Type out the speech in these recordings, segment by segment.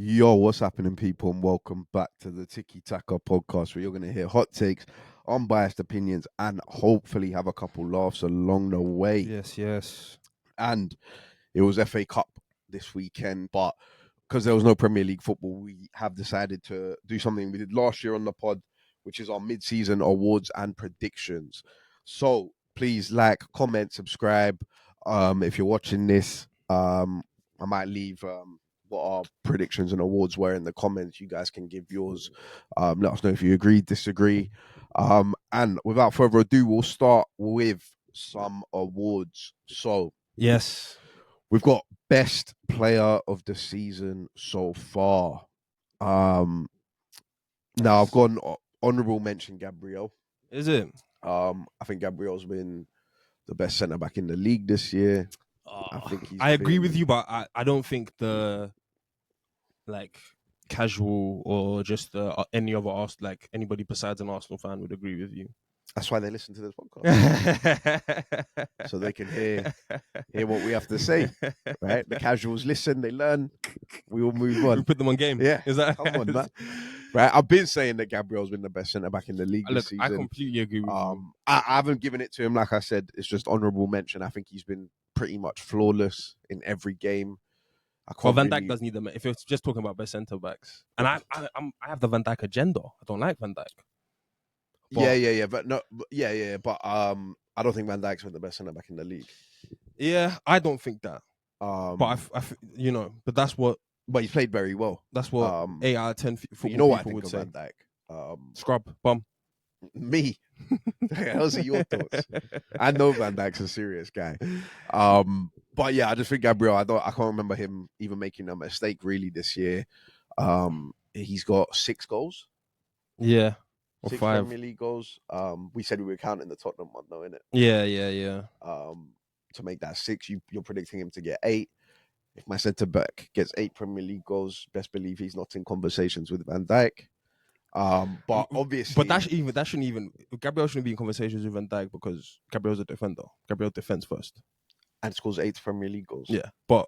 Yo, what's happening, people, and welcome back to the Tiki Taka podcast, where you're going to hear hot takes, unbiased opinions, and hopefully have a couple laughs along the way. Yes. And it was FA Cup this weekend, but because there was no Premier League football, we have decided to do something we did last year on the pod, which is our mid-season awards and predictions. So please like, comment, subscribe. If you're watching this, I might leave what our predictions and awards were in the comments. You guys can give yours. Let us know if you agree, disagree. And without further ado, we'll start with some awards. So Yes. we've got best player of the season so far. Now I've gone honourable mention Gabriel. Is it? I think Gabriel's been the best centre back in the league this year. I agree with you, but I don't think the casual or just any other anybody besides an Arsenal fan would agree with you. That's why they listen to this podcast. So they can hear what we have to say, right? The casuals listen, they learn. We all move on. We put them on game. Yeah, Is that come on, man. Right, I've been saying that Gabriel's been the best centre back in the league this season. I completely agree with you. I haven't given it to him, like I said. It's just honourable mention. I think he's been pretty much flawless in every game. Well, Van Dijk does need them. If it's just talking about best centre backs, and I have the Van Dijk agenda. I don't like Van Dijk. But I don't think Van Dijk's been the best centre back in the league. Yeah, I don't think that. But but that's what. But he's played very well. That's what 8 out of 10 football people I think would of say. Van Dijk. Scrub bum. Me. Those are your thoughts. I know Van Dijk's a serious guy. But yeah, I just think Gabriel. I can't remember him even making a mistake really this year. He's got 6 goals. Yeah. Or 6 5 Premier League goals. We said we were counting the Tottenham one, though, innit? Yeah. To make that 6, you're predicting him to get 8. If my centre back gets 8 Premier League goals, best believe he's not in conversations with Van Dijk. But obviously, but that shouldn't even. Gabriel shouldn't be in conversations with Van Dijk because Gabriel's a defender. Gabriel defends first and scores 8 Premier League goals. Yeah, but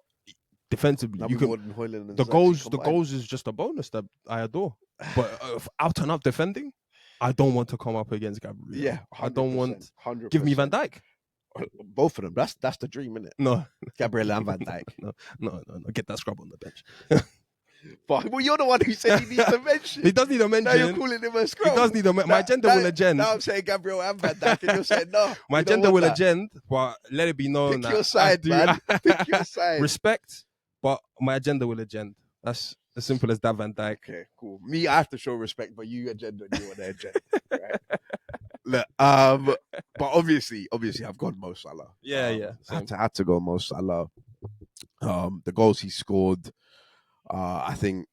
defensively, the goals is just a bonus that I adore. But out and up defending, I don't want to come up against Gabriel. Yeah, I don't want. 100%. Give me Van Dijk. Both of them. That's the dream, isn't it? No, Gabriel and Van Dijk. No. Get that scrub on the bench. But well, you're the one who said he needs a mention. He does need a mention. Now you're calling him a scrub. He does need a mention. My agenda will agenda. Now I'm saying Gabriel and Van Dijk, and you're saying no. My agenda will agenda, but let it be known Pick your side, man. Pick your side. Respect, but my agenda will agenda. That's as simple as that, Van Dijk. Okay, cool. Me, I have to show respect, but you agenda, you want the agenda, right? Look, but obviously, I've gone Mo Salah. Yeah. Had to go Mo Salah. The goals he scored. I think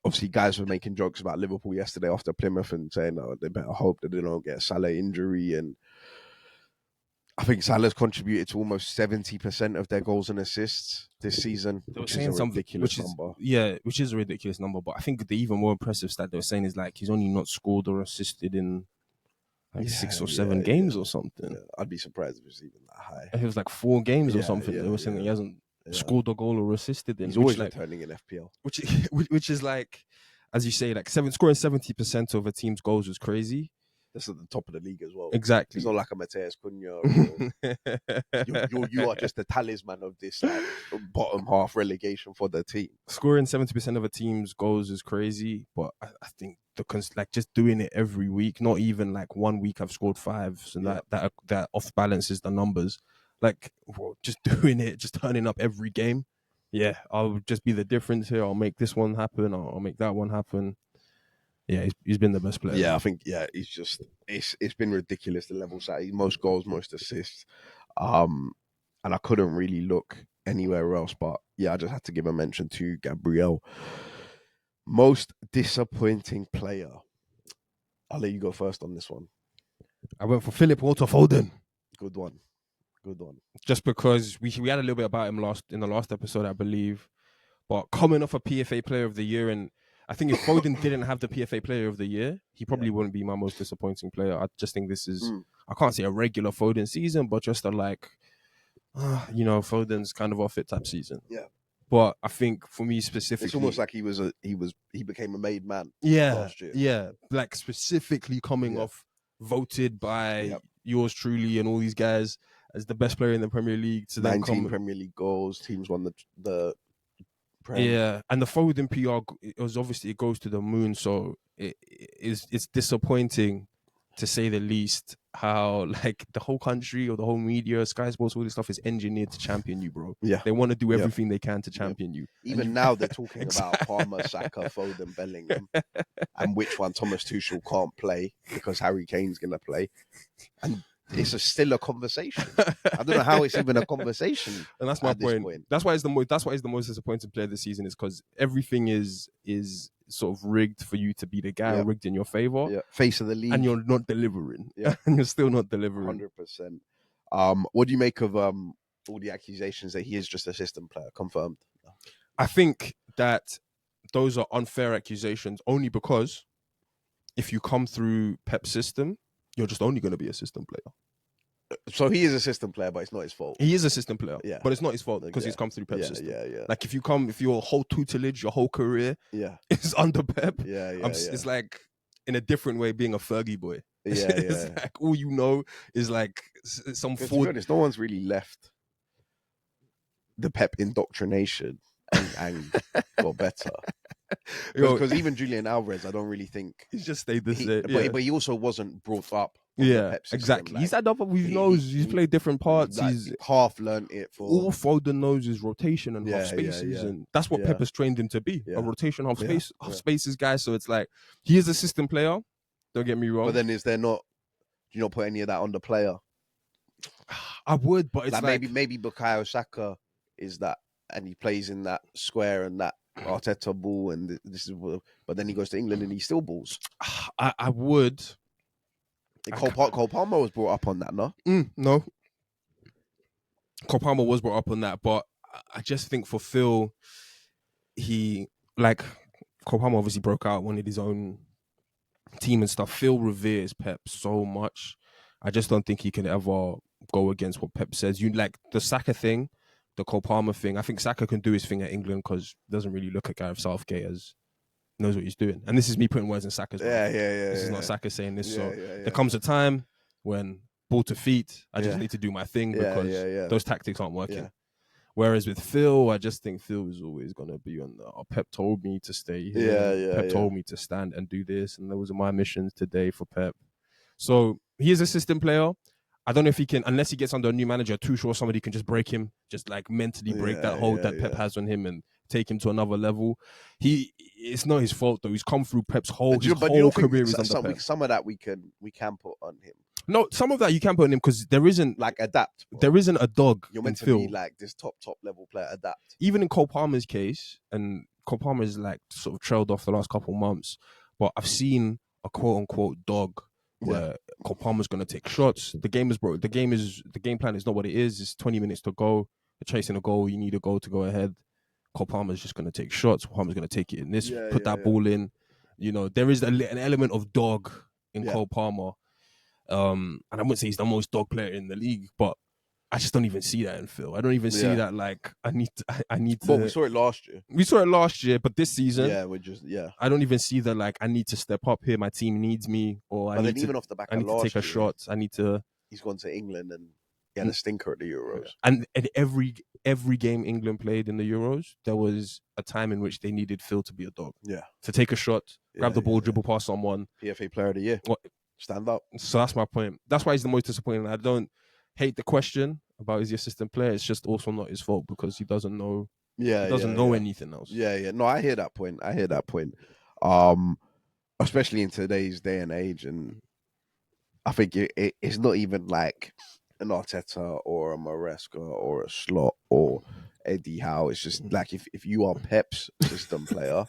obviously guys were making jokes about Liverpool yesterday after Plymouth and saying they better hope that they don't get a Salah injury. And I think Salah's contributed to almost 70% of their goals and assists this season, which is a ridiculous number. Which is a ridiculous number. But I think the even more impressive stat they were saying is he's only not scored or assisted in 6 or 7 games or something. Yeah. I'd be surprised if it was even that high. If it was 4 games or something. They were saying that he hasn't scored a goal or assisted in. He's always returning in FPL. Which is as you say, scoring 70% of a team's goals was crazy. That's at the top of the league as well. Exactly. It's not like a Mateus Cunha. You are just the talisman of this bottom half relegation for the team. Scoring 70% of a team's goals is crazy, but I think just doing it every week, not even 1 week I've scored 5, so that off balances the numbers. Just doing it, just turning up every game. Yeah, I'll just be the difference here. I'll make this one happen. I'll make that one happen. Yeah, he's been the best player. Yeah, I think he's just it's been ridiculous the levels that most goals, most assists, and I couldn't really look anywhere else. But yeah, I just had to give a mention to Gabriel. Most disappointing player. I'll let you go first on this one. I went for Philip Walter Foden. Good one. Just because we had a little bit about him in the last episode, I believe. But coming off a PFA Player of the Year, and I think if Foden didn't have the PFA Player of the Year, he probably wouldn't be my most disappointing player. I just think this is, I can't say a regular Foden season, but just a Foden's kind of off it type season. Yeah. But I think for me It's specifically, almost like he became a made man yeah, last year. yeah, like specifically coming Yeah. off voted by Yep. yours truly and all these guys as the best player in the Premier League to then 19 come. Premier League goals. Teams won the Prem. Yeah, and the Foden PR, it was obviously, it goes to the moon. So it's disappointing, to say the least, how like the whole country or the whole media, Sky Sports, all this stuff is engineered to champion you, bro. Yeah. They want to do Yep. everything they can to champion you. Even now they're talking about Palmer, Saka, Foden, Bellingham, and which one Thomas Tuchel can't play because Harry Kane's going to play. And it's still a conversation. I don't know how it's even a conversation. And that's my at this point. That's why he's the most disappointing player this season, is because everything is sort of rigged for you to be the guy, Yep. rigged in your favor. Yeah. Face of the league. And you're not delivering. Yeah. And you're still not delivering. 100%. What do you make of all the accusations that he is just a system player? Confirmed. I think that those are unfair accusations, only because if you come through Pep's system, you're just only going to be a system player. So he is a system player, but it's not his fault. He is a system player, Yeah. but it's not his fault because Yeah. he's come through Pep's system. Yeah. Like if your whole tutelage, your whole career is under Pep, it's like in a different way being a Fergie boy. It's like all you know is like some To be honest, no one's really left the Pep indoctrination and got better. Because even Julian Alvarez, I don't really think he's just stayed the same. But he also wasn't brought up. Yeah, exactly. Like, he's had other. He knows. He's played different parts. Like, he's half learned it. All Foden knows is rotation and half spaces, and that's what Pep has trained him to be: a rotation, half spaces guy. So it's like he is a system player. Don't get me wrong. But then do you not put any of that on the player? I would, but it's like maybe Bukayo Saka is that, and he plays in that square and that Arteta ball, and but then he goes to England and he still balls. I would. Cole Palmer was brought up on that, no? No. Cole Palmer was brought up on that, but I just think for Phil, Cole Palmer obviously broke out, wanted his own team and stuff. Phil reveres Pep so much. I just don't think he can ever go against what Pep says. You like the Saka thing, the Cole Palmer thing. I think Saka can do his thing at England because he doesn't really look at Gareth Southgate as knows what he's doing. And this is me putting words in Saka's mouth. This is not Saka saying this. There comes a time when ball to feet, I just need to do my thing because those tactics aren't working. Yeah. Whereas with Phil, I just think Phil is always going to be on the Pep told me to stay here. Pep told me to stand and do this. And those are my missions today for Pep. So he is a system player. I don't know if he can, unless he gets under a new manager, Tuchel or somebody can just break him, just like mentally break that hold that Pep has on him and take him to another level. It's not his fault though. He's come through Pep's whole career is under Pep. Some of that we can put on him. No, some of that you can put on him because there isn't like adapt. Bro. There isn't a dog. You're meant to be like this top level player. Adapt. Even in Cole Palmer's case, and Cole Palmer's like sort of trailed off the last couple of months, but I've seen a quote unquote dog where Cole Palmer's going to take shots. The game plan is not what it is. It's 20 minutes to go. You're chasing a goal. You need a goal to go ahead. Cole Palmer's just going to take shots. Palmer's going to take it in this, put that ball in. You know, there is an element of dog in Cole Palmer. And I wouldn't say he's the most dog player in the league, but I just don't even see that in Phil. I don't even see that. Like I need to. But we saw it last year. We saw it last year, but this season, I don't even see that. Like I need to step up here. My team needs me, or I need to. Even off the back, I need to take a shot. I need to. He's gone to England and he had a stinker at the Euros. And every game England played in the Euros, there was a time in which they needed Phil to be a dog. Yeah. To take a shot, grab the ball, dribble past someone. PFA Player of the Year. Stand up. So that's my point. That's why he's the most disappointing. I don't hate the question about is he assistant player. It's just also not his fault because he doesn't know. He doesn't know anything else. Yeah. No, I hear that point. Especially in today's day and age, and I think it's not even like an Arteta or a Maresca or a Slot or Eddie Howe. It's just like if you are Pep's system player,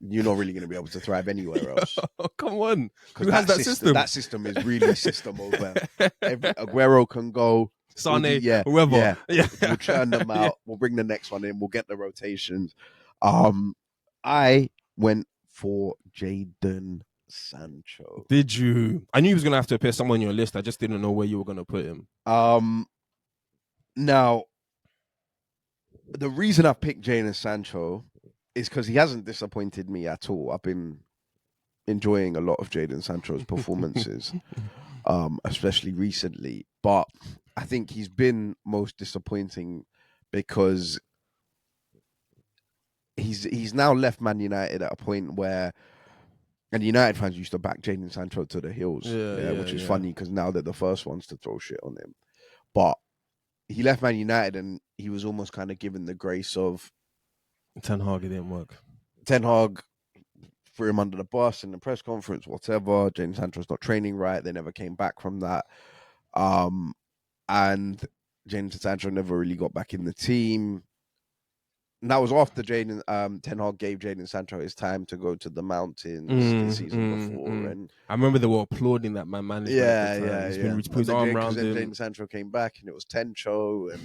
you're not really going to be able to thrive anywhere else. Come on. Who has that system? That system is really system over. Aguero can go. Sane, whoever. Yeah. We'll churn them out. We'll bring the next one in. We'll get the rotations. I went for Jadon Sancho. Did you? I knew he was going to have to appear somewhere on your list. I just didn't know where you were going to put him. Now, the reason I picked Jadon Sancho is because he hasn't disappointed me at all. I've been enjoying a lot of Jadon Sancho's performances, especially recently. But I think he's been most disappointing because he's now left Man United at a point where, and United fans used to back Jadon Sancho to the hills, which is funny because now they're the first ones to throw shit on him. But he left Man United and he was almost kind of given the grace of Ten Hag. It didn't work. Ten Hag threw him under the bus in the press conference, whatever. Jadon Sancho's not training right. They never came back from that. And Jadon Sancho never really got back in the team. And that was after Ten Hag gave Jadon Sancho his time to go to the mountains the season before. And I remember they were applauding that man management. He's been put his arm around him. Jadon Sancho came back and it was Tencho and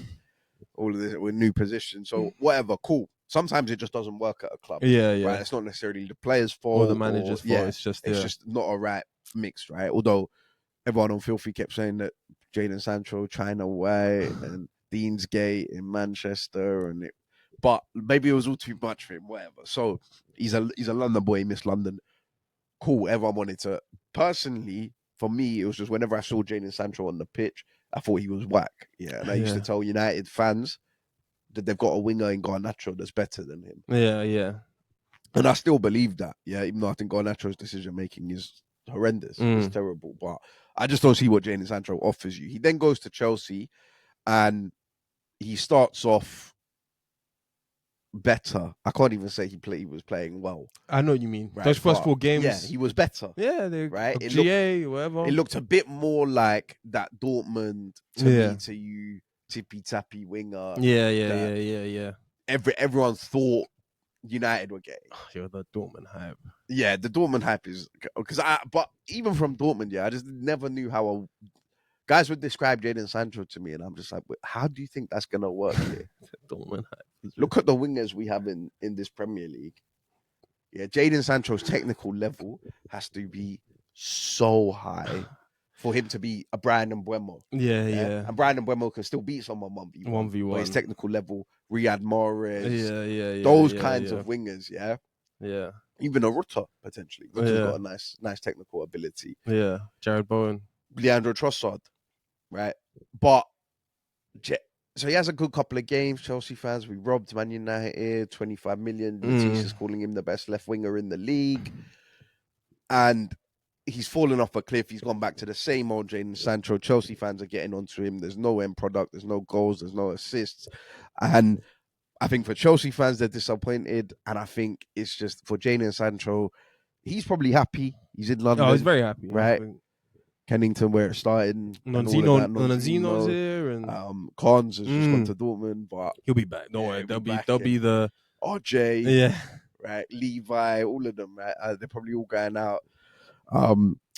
all of this with new positions. So whatever, cool. Sometimes it just doesn't work at a club. Right? It's not necessarily the player's fault or the manager's fault. It's just not a right mix, right? Although everyone on Filthy kept saying that Jadon Sancho, China White, and Deansgate in Manchester, but maybe it was all too much for him. Whatever. So he's a London boy, Miss London. Cool. Everyone wanted to. Personally, for me, it was just whenever I saw Jadon Sancho on the pitch, I thought he was whack. Yeah, and I used to tell United fans that they've got a winger in Garnacho that's better than him. Yeah. And I still believe that. Yeah, even though I think Garnacho's decision making is horrendous, it's terrible. But I just don't see what Jadon Sancho offers you. He then goes to Chelsea, and he starts off better. I can't even say he was playing well. I know what you mean. Right? Those first 4 games, yeah, he was better. Yeah, right. Whatever. It looked a bit more like that Dortmund to you tippy tappy winger. Yeah. Everyone thought United were getting. You're the Dortmund hype. Yeah, the Dortmund hype is because but even from Dortmund, I just never knew how guys would describe Jadon Sancho to me, and I'm just like, how do you think that's gonna work here? Dortmund hype. Look at the wingers we have in this Premier League. Yeah, Jadon Sancho's technical level has to be so high for him to be a Bryan Mbeumo. Yeah. And Bryan Mbeumo can still beat someone 1v1. But his technical level, Riyad Mahrez. Those kinds of wingers, Yeah. Even a Rutter, potentially. Rutter's got a nice technical ability. Yeah. Jared Bowen. Leandro Trossard, right? But so he has a good couple of games. Chelsea fans, we robbed Man United, 25 million. Matisse is calling him the best left winger in the league. And he's fallen off a cliff. He's gone back to the same old Jadon Sancho. Chelsea fans are getting onto him. There's no end product. There's no goals. There's no assists. And I think for Chelsea fans, they're disappointed. And I think it's just for Jadon Sancho, he's probably happy. He's in London. Oh, he's very happy. Right? Kennington, where it started. Nonzino's here, and Cons has just gone to Dortmund, but he'll be back. Don't worry, they'll be the RJ, right? Levi, all of them, right? They're probably all going out,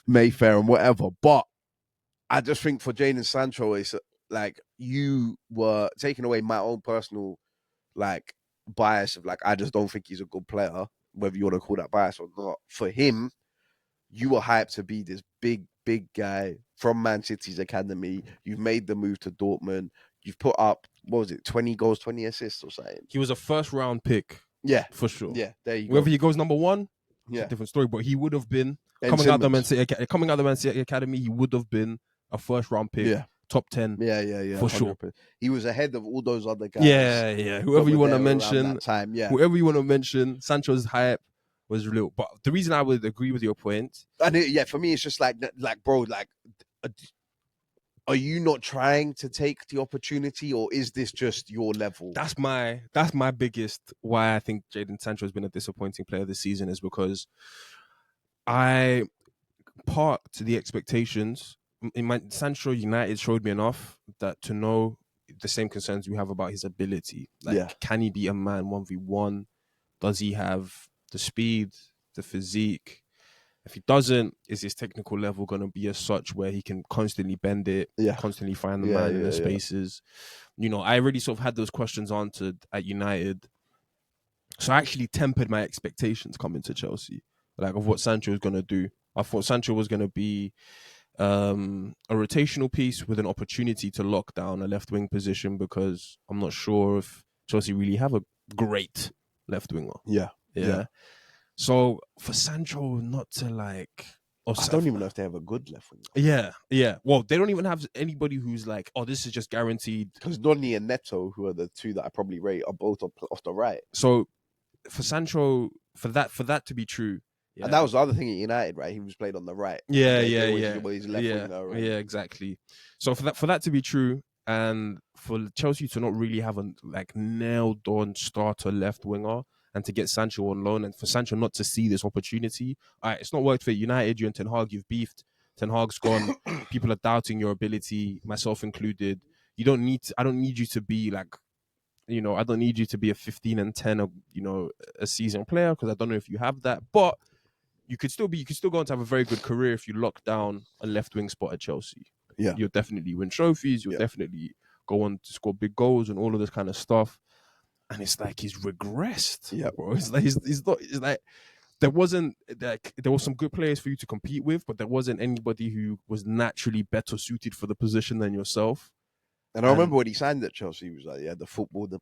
Mayfair and whatever. But I just think for Jadon Sancho, it's like you were taking away my own personal bias of I just don't think he's a good player, whether you want to call that bias or not. For him, you were hyped to be this big guy from Man City's academy. You've made the move to Dortmund. You've put up, 20 goals, 20 assists or something. He was a first round pick. Yeah. For sure. Yeah, there you go. Whether he goes number 1, it's a different story. But he would have been, coming out the Man City academy, he would have been a first round pick. Yeah. Top 10. Yeah. For 100%. Sure. He was ahead of all those other guys. Yeah. Whoever you want to mention. Whoever you want to mention, Sancho's hype was real. But the reason I would agree with your point, and for me, it's just bro, are you not trying to take the opportunity, or is this just your level? That's my biggest why I think Jadon Sancho has been a disappointing player this season, is because I parked the expectations. Sancho United showed me enough that to know the same concerns we have about his ability. Can he be a man 1v1? Does he have the speed, the physique? If he doesn't, is his technical level going to be as such where he can constantly bend it, constantly find the man in the spaces? You know, I already sort of had those questions answered at United. So I actually tempered my expectations coming to Chelsea, of what Sancho was going to do. I thought Sancho was going to be a rotational piece with an opportunity to lock down a left wing position, because I'm not sure if Chelsea really have a great left winger. Yeah. Yeah. So for Sancho not to like, I don't even know if they have a good left winger. Yeah. Well, they don't even have anybody who's like, oh, this is just guaranteed. Because Donny and Neto, who are the two that I probably rate, are both off the right. So for Sancho, for that to be true, and that was the other thing at United, right? He was played on the right. Yeah. He's left winger. And... Yeah, exactly. So for that to be true, and for Chelsea to not really have a like nailed on starter left winger, and to get Sancho on loan, and for Sancho not to see this opportunity, all right, it's not worked for United. You and Ten Hag, you've beefed. Ten Hag's gone. People are doubting your ability, myself included. I don't need you to be like, I don't need you to be a 15 and 10, a season player, because I don't know if you have that. But you could still go on to have a very good career if you lock down a left wing spot at Chelsea. Yeah, you'll definitely win trophies. You'll definitely go on to score big goals and all of this kind of stuff. And it's like he's regressed. Yeah, bro. It's like he's not. It's like there wasn't like there were some good players for you to compete with, but there wasn't anybody who was naturally better suited for the position than yourself. And I remember when he signed at Chelsea, he was like, "Yeah, the football that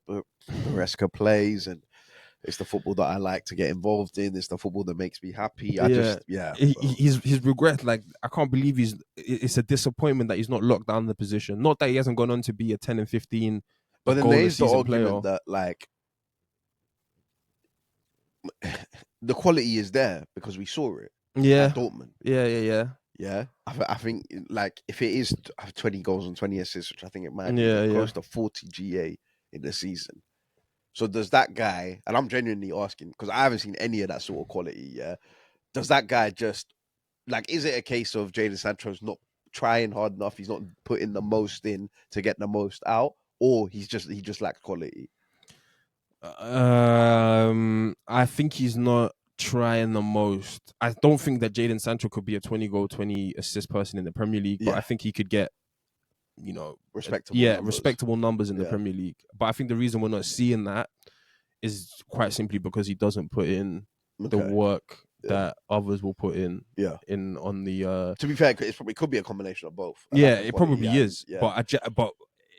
Maresca plays, and it's the football that I like to get involved in. It's the football that makes me happy." He's regret. Like I can't believe it's a disappointment that he's not locked down the position. Not that he hasn't gone on to be a 10 and 15. But then there is the argument that like the quality is there because we saw it. Yeah, at Dortmund. Yeah. I think like if it is 20 goals and 20 assists, which I think it might be, close to 40 GA in the season. So does that guy, and I'm genuinely asking because I haven't seen any of that sort of quality. Yeah, does that guy just like? Is it a case of Jadon Sancho's not trying hard enough? He's not putting the most in to get the most out, or he just lacks quality? I think he's not trying the most. I don't think that Jadon Sancho could be a 20 goal, 20 assist person in the Premier League, but I think he could get, respectable numbers in the Premier League. But I think the reason we're not seeing that is quite simply because he doesn't put in the work that others will put in. In on the. To be fair, it probably could be a combination of both. It probably is. Yeah. But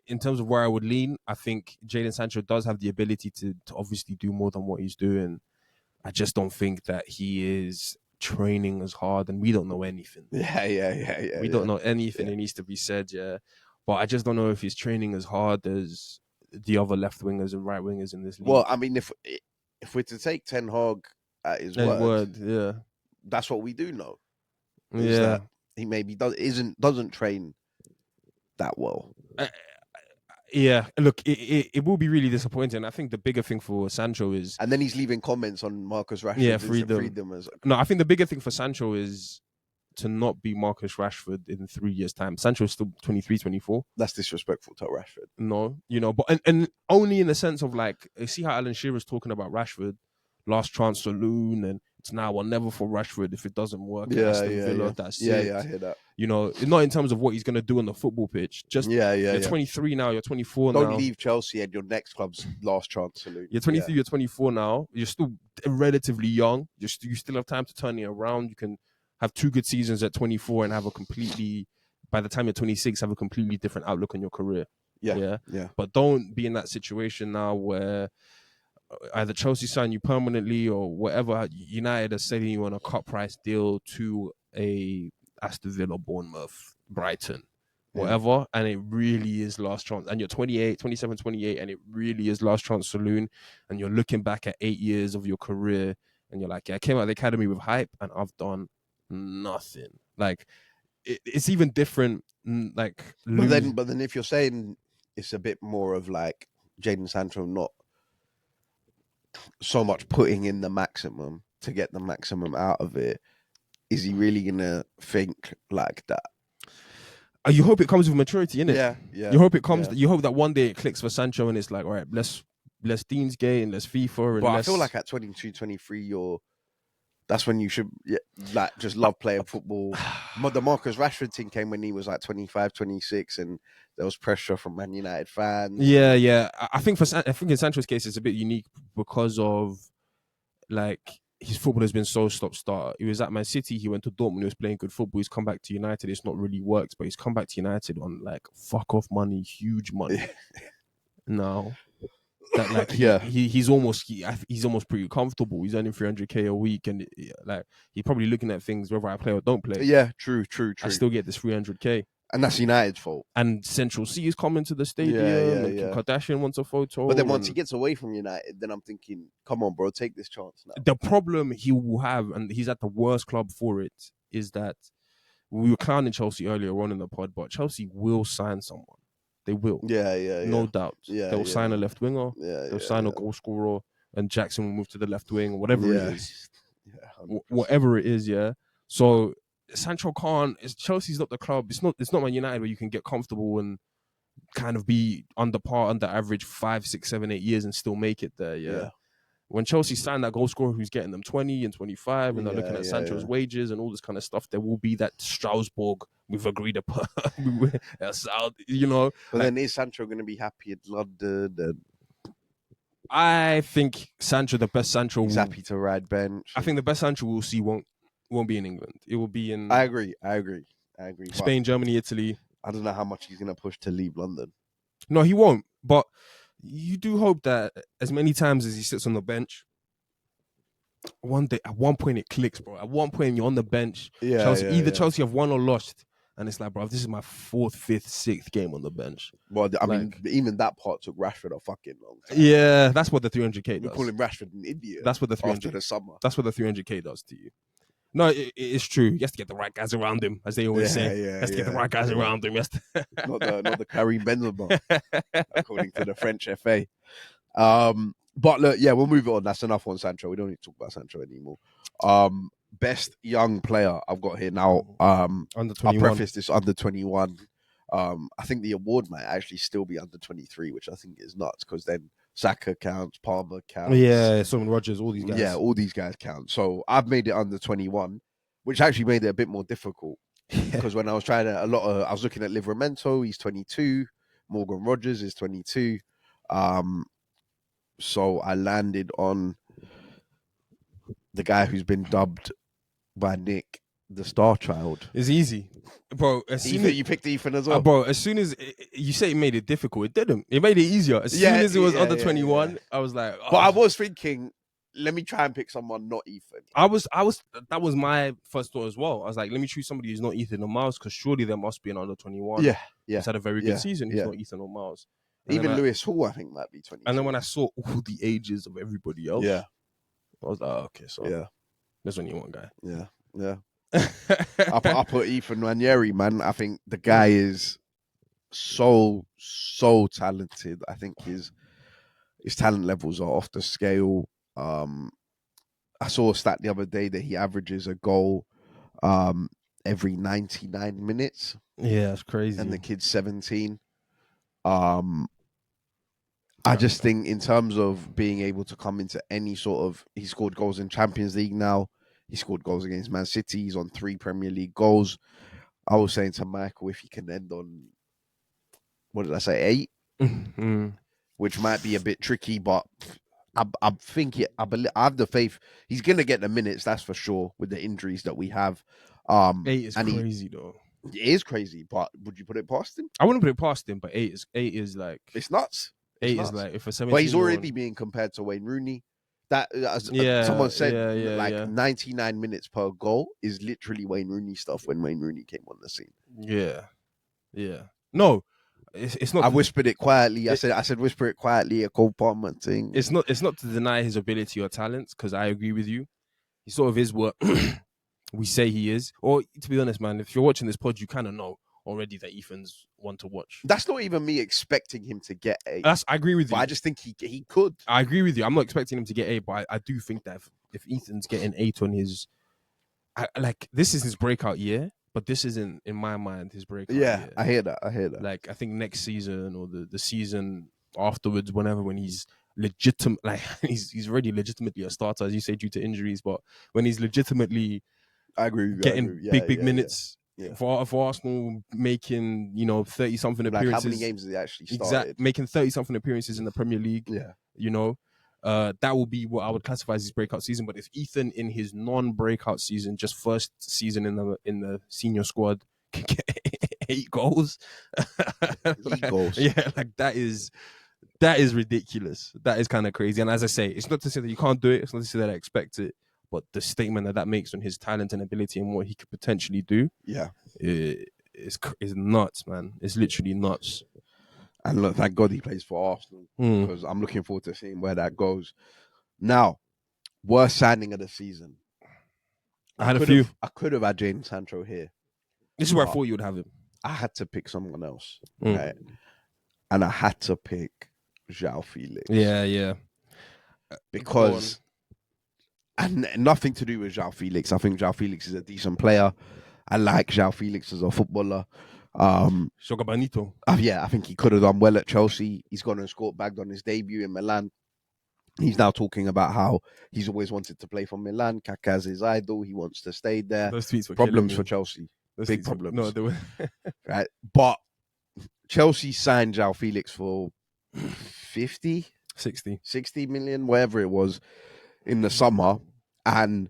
in terms of where I would lean, I think Jadon Sancho does have the ability to obviously do more than what he's doing. I just don't think that he is training as hard, and we don't know anything. Yeah. We don't know anything. It needs to be said, but I just don't know if he's training as hard as the other left wingers and right wingers in this league. Well, I mean, if we're to take Ten Hag at his word, that's what we do know. That he maybe doesn't train that well. Look, it will be really disappointing. I think the bigger thing for Sancho is... And then he's leaving comments on Marcus Rashford. Freedom. No, I think the bigger thing for Sancho is to not be Marcus Rashford in 3 years' time. Sancho is still 23, 24. That's disrespectful to Rashford. No, but and only in the sense of like, you see how Alan Shearer's talking about Rashford, last chance saloon, and it's now or never for Rashford if it doesn't work. That's it. Yeah, I hear that. Not in terms of what he's going to do on the football pitch. Just you're 23 now, you're 24 now. Don't leave Chelsea and your next club's last chance saloon. You're 23, you're 24 now. You're still relatively young. You still have time to turn it around. You can have 2 good seasons at 24 and have by the time you're 26, have a completely different outlook on your career. Yeah. But don't be in that situation now where either Chelsea sign you permanently or whatever. United are selling you on a cut price deal to a Aston Villa, Bournemouth, Brighton, whatever, and it really is last chance. And you're 27, 28, and it really is last chance saloon. And you're looking back at 8 years of your career, and you're like, I came out of the academy with hype, and I've done nothing. Like it's even different. Like, but then if you're saying it's a bit more of like Jadon Sancho not so much putting in the maximum to get the maximum out of it, is he really gonna think like that? You hope it comes with maturity, innit? Yeah. You hope it comes. You hope that one day it clicks for Sancho and it's like, all right, let's Deansgate and let's FIFA. But I feel like at 22, 23, that's when you should just love playing football. The Marcus Rashford thing came when he was like 25, 26, and there was pressure from Man United fans. Yeah. I think in Sancho's case it's a bit unique because of like his football has been so stop-start. He was at Man City, he went to Dortmund, he was playing good football. He's come back to United. It's not really worked, but he's come back to United on like fuck off money, huge money. No. that like Yeah. he's almost pretty comfortable. He's earning 300k a week, and like he's probably looking at things whether I play or don't play. Yeah, true. I still get this 300k. And that's United's fault. And Central C is coming to the stadium. Yeah, and Kim yeah. Kardashian wants a photo. But then once he and gets away from United, then I'm thinking, come on, bro, take this chance now. the problem he will have, and he's at the worst club for it, is that we were clowning Chelsea earlier on in the pod, but Chelsea will sign someone. They will. Yeah. No doubt. Yeah, They'll sign a left winger. Yeah, They'll sign a goal scorer, and Jackson will move to the left wing, or whatever it is. Yeah, whatever it is, yeah. So Sancho can't. Chelsea's not the club. It's not Man United where you can get comfortable and kind of be under par, under average 5, 6, 7, 8 years and still make it there. Yeah. When Chelsea signed that goal scorer who's getting them 20 and 25, and they're looking at Sancho's wages and all this kind of stuff, there will be that Strasbourg we've agreed upon. You know. But then is Sancho going to be happy in London? I think Sancho, the best Sancho, he's happy to ride bench. I think the best Sancho we'll see won't be in England. It will be in. I agree. Spain, Germany, Italy. I don't know how much he's going to push to leave London. No, he won't. But you do hope that as many times as he sits on the bench, one day, at one point it clicks, bro. At one point you're on the bench. Chelsea have won or lost. And it's like, bro, this is my 4th, 5th, 6th game on the bench. Well, I mean, even that part took Rashford a fucking long time. Yeah, that's what the 300k does. We're calling Rashford an idiot. That's what the 300 after the summer. That's what the 300k does to you. No, it's true. You have to get the right guys around him, as they always say. You have to get the right guys around him. Not the Karim Benzema, according to the French FA. But look, we'll move on. That's enough on Sancho. We don't need to talk about Sancho anymore. Best young player I've got here now. Under 21. I'll preface this under 21. I think the award might actually still be under 23, which I think is nuts because then Saka counts, Palmer counts. Yeah, Simon Rogers, all these guys. Yeah, all these guys count. So I've made it under 21, which actually made it a bit more difficult because when I was I was looking at Livramento, he's 22. Morgan Rogers is 22. So I landed on the guy who's been dubbed by Nick the Star Child. It's easy, bro. You picked Ethan as well, bro. As soon as you say it made it difficult, it didn't. It made it easier. As soon as it was under 21, I was like, but I was thinking, let me try and pick someone not Ethan. That was my first thought as well. I was like, let me choose somebody who's not Ethan or Miles because surely there must be an under 21. Yeah. He's had a very good season. He's not Ethan or Miles. And even Lewis Hall, I think, might be 20. And then when I saw all the ages of everybody else, I was like, okay, so there's only one guy. Yeah. I put Ethan Nwaneri, man. I think the guy is so talented. I think his talent levels are off the scale. I saw a stat the other day that he averages a goal every 99 minutes. Yeah, that's crazy. And the kid's 17. I just think in terms of being able to come into any sort of... He scored goals in Champions League now. He scored goals against Man City. He's on 3 Premier League goals. I was saying to Michael, if he can end on, what did I say, 8? Mm-hmm. Which might be a bit tricky, but I have the faith. He's going to get the minutes, that's for sure, with the injuries that we have. 8 is crazy, though. It is crazy, but would you put it past him? I wouldn't put it past him, but 8 is like... It's nuts. 8 is like, if a 17... But he's already being compared to Wayne Rooney. That someone said 99 minutes per goal is literally Wayne Rooney stuff when Wayne Rooney came on the scene. Yeah. No, it's not. I whispered it quietly. I said whisper it quietly. A Cole Palmer thing. It's not to deny his ability or talents because I agree with you. He sort of is what we say he is. Or to be honest, man, if you're watching this pod, you kind of know already that Ethan's one to watch. That's not even me expecting him to get A. I agree with you. But I just think he could. I agree with you. I'm not expecting him to get A, but I do think that if Ethan's getting 8 on his... this is his breakout year, but this isn't, in my mind, his breakout year. I hear that. Like, I think next season or the season afterwards, when he's legitimate, like, he's already legitimately a starter, as you say, due to injuries, but when he's legitimately... I agree with you. Getting big minutes... Yeah. For Arsenal making 30-something appearances. Like how many games has he actually started? Making 30-something appearances in the Premier League. That will be what I would classify as his breakout season. But if Ethan in his non-breakout season, just first season in the senior squad, can get 8 goals, 8 goals, like that is that is ridiculous. That is kind of crazy. And as I say, it's not to say that you can't do it. It's not to say that I expect it. But the statement that makes on his talent and ability and what he could potentially do, Yeah. is nuts, man. It's literally nuts. And look, thank God he plays for Arsenal because I'm looking forward to seeing where that goes. Now, worst signing of the season. I had a few. I could have had Jadon Sancho here. This is where I thought you would have him. I had to pick someone else, right? And I had to pick João Felix. Yeah. Because, and nothing to do with João Felix. I think João Felix is a decent player. I like João Felix as a footballer. Shogabanito. Yeah, I think he could have done well at Chelsea. He's gone and scored bagged on his debut in Milan. He's now talking about how he's always wanted to play for Milan. Kaká's his idol. He wants to stay there. Those tweets were problems for Chelsea. Big problems. No, they were. Right. But Chelsea signed João Felix for 50, 60 million, whatever it was, in the summer. And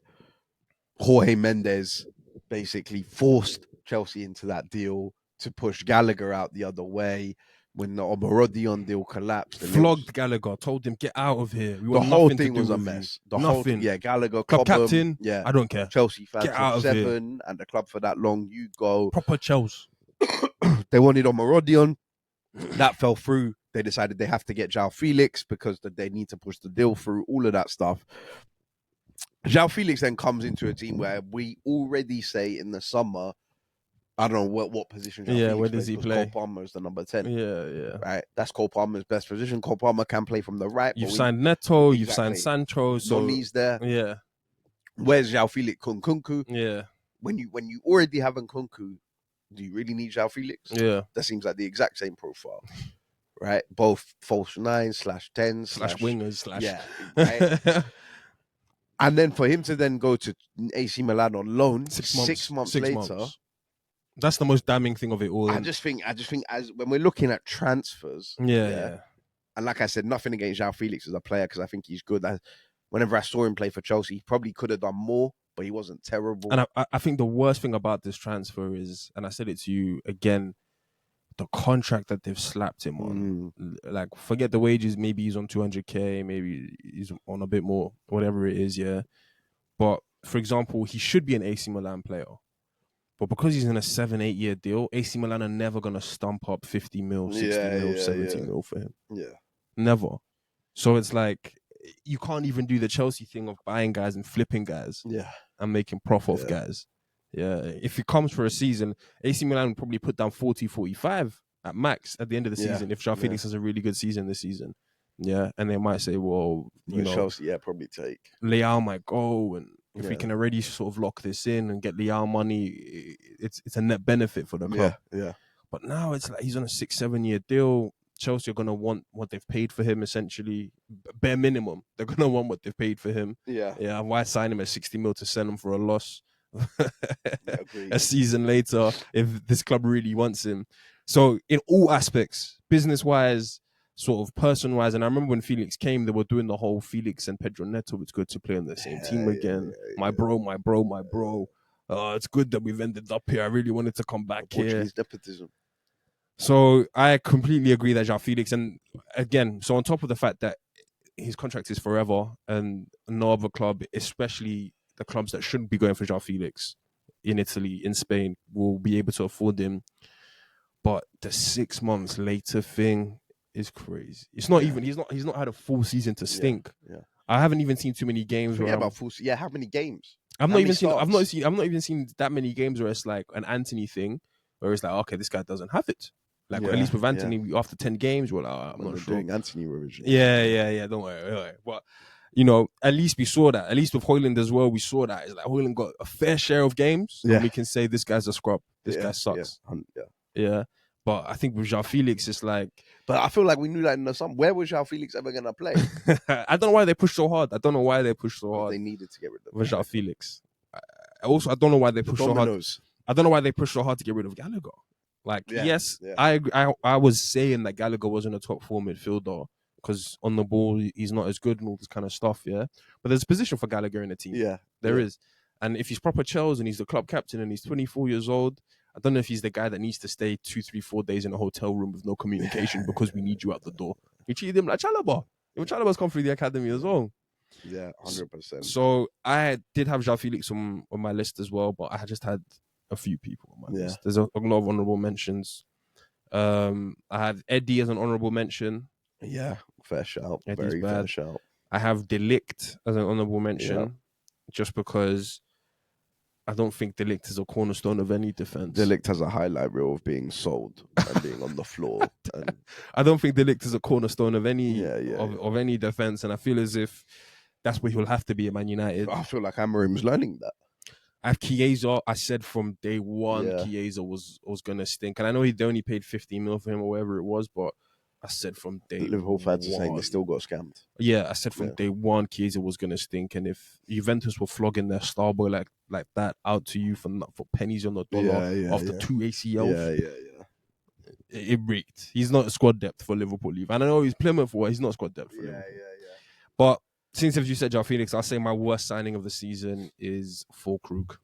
Jorge Mendes basically forced Chelsea into that deal to push Gallagher out the other way. When the Omarodion deal collapsed, flogged Gallagher, told him get out of here. The whole thing was a mess. Gallagher, club captain. Yeah, I don't care. Chelsea fans get out of 7 here. And the club for that long. You go proper Chelsea. They wanted Omarodion. That fell through. They decided they have to get João Felix because they need to push the deal through. All of that stuff. João Felix then comes into a team where we already say in the summer, I don't know what position. Where does he play? Cole Palmer is the number 10. Yeah. Right, that's Cole Palmer's best position. Cole Palmer can play from the right. You've signed Neto. You've signed Sancho. So Noni's there. Yeah. Where's João Felix? Nkunku. Yeah. When you already have Nkunku, do you really need João Felix? Yeah. That seems like the exact same profile, right? Both false 9/10 wingers / yeah. Right? And then for him to then go to AC Milan on loan 6 months later. That's the most damning thing of it all. I just think as when we're looking at transfers, yeah. And like I said, nothing against João Felix as a player because I think he's good. Whenever I saw him play for Chelsea, he probably could have done more, but he wasn't terrible. And I think the worst thing about this transfer is, and I said it to you again, the contract that they've slapped him on. Like, forget the wages. Maybe he's on 200k. Maybe he's on a bit more, whatever it is. Yeah. But for example, he should be an AC Milan player. But because he's in a 7-8 year deal, AC Milan are never going to stump up 50 mil, 60 mil, 70 mil for him. Yeah. Never. So it's like, you can't even do the Chelsea thing of buying guys and flipping guys. Yeah. And making profit off guys. Yeah. If he comes for a season, AC Milan would probably put down 40, 45 at max at the end of the season if João Felix has a really good season this season. Yeah. And they might say, well, you know, Chelsea, probably take. Leao might go, and if we can already sort of lock this in and get Leao money, it's a net benefit for the club. Yeah. But now it's like he's on a 6-7 year deal. Chelsea are going to want what they've paid for him, essentially. Bare minimum. They're going to want what they've paid for him. Yeah. Why sign him at 60 mil to sell him for a loss a season later if this club really wants him? So in all aspects, business-wise, sort of person-wise, and I remember when Felix came, they were doing the whole Felix and Pedro Neto, it's good to play on the same team again. My bro. It's good that we've ended up here. I really wanted to come back here. Nepotism. So I completely agree that João Felix, and again, so on top of the fact that his contract is forever and no other club, especially the clubs that shouldn't be going for João Felix in Italy, in Spain, will be able to afford him. But the 6 months later thing is crazy. It's not even, he's not had a full season to stink. Yeah. I haven't even seen too many games where how many games? I've not even seen that many games where it's like an Anthony thing, where it's like, okay, this guy doesn't have it. Like at least with Anthony, after 10 games, we're like, I'm not sure. Doing Anthony revision. Yeah. Don't worry. But you know, at least we saw that. At least with Højlund as well, we saw that. It's like Højlund got a fair share of games, and we can say this guy's a scrub. This guy sucks. Yeah. But I think with João Felix, it's like. But I feel like we knew that in the summer. Where was João Felix ever going to play? I don't know why they pushed so hard. They needed to get rid of João Felix. I don't know why they pushed so hard. I don't know why they pushed so hard to get rid of Gallagher. Like, I agree. I was saying that Gallagher wasn't a top 4 midfielder because on the ball he's not as good and all this kind of stuff. Yeah, but there's a position for Gallagher in the team. Yeah, there is. And if he's proper Chelsea and he's the club captain and he's 24 years old, I don't know if he's the guy that needs to stay 2, 3, 4 days in a hotel room with no communication because we need you out the door. He treated him like Chalobah. Even Chalobah's come through the academy as well. Yeah, 100%. So I did have João Felix on my list as well, but I just had a few people on my list. There's a lot of honorable mentions. I had Eddie as an honorable mention. Yeah, fair shout. Eddie's Very bad. fair shout. I have De Ligt as an honorable mention, Yeah. just because I don't think De Ligt is a cornerstone of any defense. De Ligt has a highlight reel of being sold and being on the floor. And I don't think De Ligt is a cornerstone of any of any defense, and I feel as if that's what he'll have to be at Man United. I feel like Amorim's learning that. I have Chiesa. I said from day one, Yeah. Chiesa was gonna stink, and I know they only paid 15 mil for him or whatever it was, but I said from day Liverpool fans are saying one. they still got scammed. Yeah, I said from day one, Chiesa was gonna stink, and if Juventus were flogging their star boy like that out to you for pennies on the dollar after 2 ACLs, it reeked. He's not squad depth for Liverpool. And I know he's Plymouth, he's not squad depth for Liverpool. But since you said João Felix, I'll say my worst signing of the season is Füllkrug.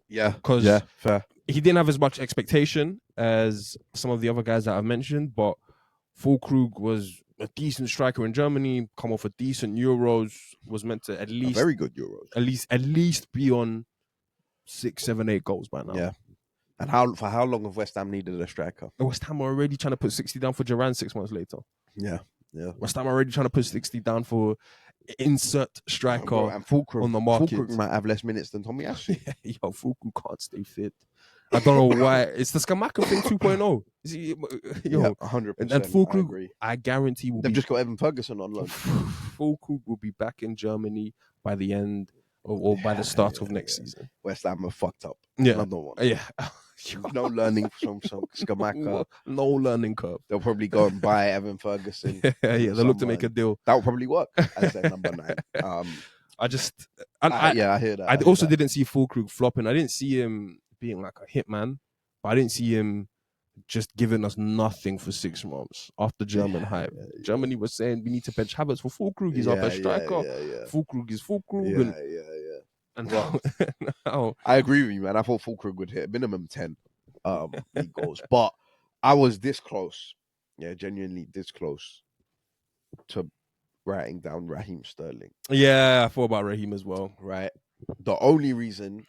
Yeah, because fair. He didn't have as much expectation as some of the other guys that I've mentioned, but Füllkrug was a decent striker in Germany, come off a decent Euros, was meant to at least very good Euros, at least be on 6, 7, 8 goals by now. Yeah. And for how long have West Ham needed a striker? West Ham are already trying to put 60 down for Duran 6 months later. Yeah. West Ham are already trying to put 60 down for insert striker and Füllkrug, on the market. Füllkrug might have less minutes than Tommy Asu. Yo, Füllkrug can't stay fit. I don't know why. It's the Scamacca thing 2.0. Yo, 100%. And Füllkrug, I guarantee they've just got Evan Ferguson on loan. Füllkrug will be back in Germany by the end or by the start of next season. West Ham are fucked up. Yeah. Another one. Yeah. No learning from Scamacca. No learning curve. They'll probably go and buy Evan Ferguson. They'll look to make a deal. That will probably work as their number 9. I hear that. I also didn't see Füllkrug flopping. I didn't see him being like a hitman, but I didn't see him just giving us nothing for 6 months after German hype. Germany was saying we need to bench Havertz for Füllkrug. He's our best striker. Füllkrug is Füllkrug. And now, I agree with you, man. I thought Füllkrug would hit minimum 10 league goals, but I was this close. Yeah, genuinely this close to writing down Raheem Sterling. Yeah, I thought about Raheem as well. Right. The only reason,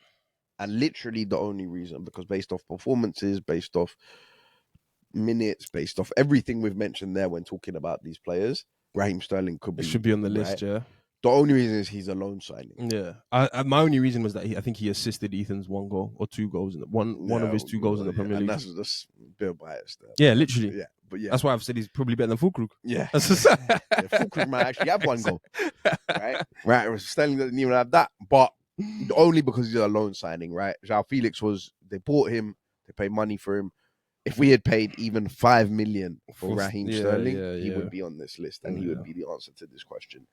and literally the only reason, because based off performances, based off minutes, based off everything we've mentioned there when talking about these players, Raheem Sterling should be on the list, yeah. The only reason is he's a loan signing. Yeah, my only reason was that I think he assisted Ethan's 1 goal or 2 goals in one of his 2 goals in the Premier League. And that's a bit of bias there. Yeah, literally. Yeah, but that's why I've said he's probably better than Füllkrug. Yeah, Füllkrug might actually have 1 goal. Right. Sterling doesn't even have that, but only because he's a loan signing. Right, João Felix they bought him, they paid money for him. If we had paid even 5 million for Raheem Sterling, he would be on this list, and he would be the answer to this question.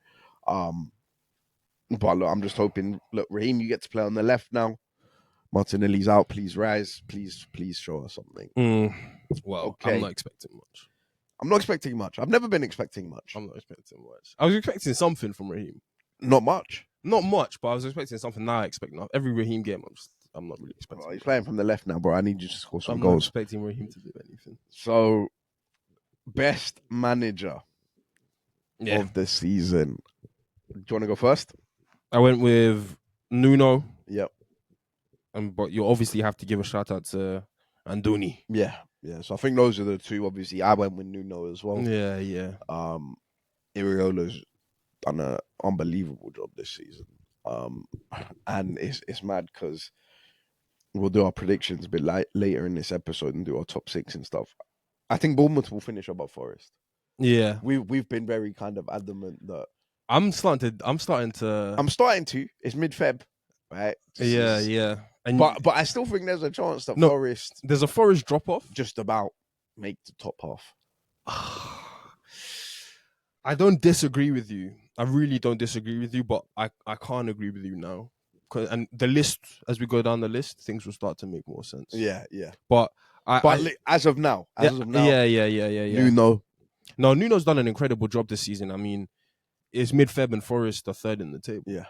But look, I'm just hoping. Look, Raheem, you get to play on the left now. Martinelli's out. Please rise. Please show us something. Well, okay. I'm not expecting much. I'm not expecting much. I've never been expecting much. I'm not expecting much. I was expecting something from Raheem. Not much. Not much, but I was expecting something. Now I expect nothing. Every Raheem game, I'm not really expecting. Well, he's playing from the left now, bro. I need you to score some I'm goals. not expecting Raheem to do anything. So, best manager of the season. Do you want to go first? I went with Nuno. Yep. But you obviously have to give a shout out to Andoni. Yeah. So I think those are the 2. Obviously, I went with Nuno as well. Yeah. Iriola's done an unbelievable job this season. And it's mad because we'll do our predictions a bit later in this episode and do our top 6 and stuff. I think Bournemouth will finish above Forest. Yeah. We've been very kind of adamant that I'm starting to. It's mid-Feb, right? Yeah. But I still think there's a chance that Forest. There's a Forest drop off. Just about make the top half. I don't disagree with you. I really don't disagree with you, but I can't agree with you now. And the list, as we go down the list, things will start to make more sense. Yeah. But as of now, yeah. Nuno's done an incredible job this season. I mean, it's mid-Feb and Forest are 3rd in the table. Yeah.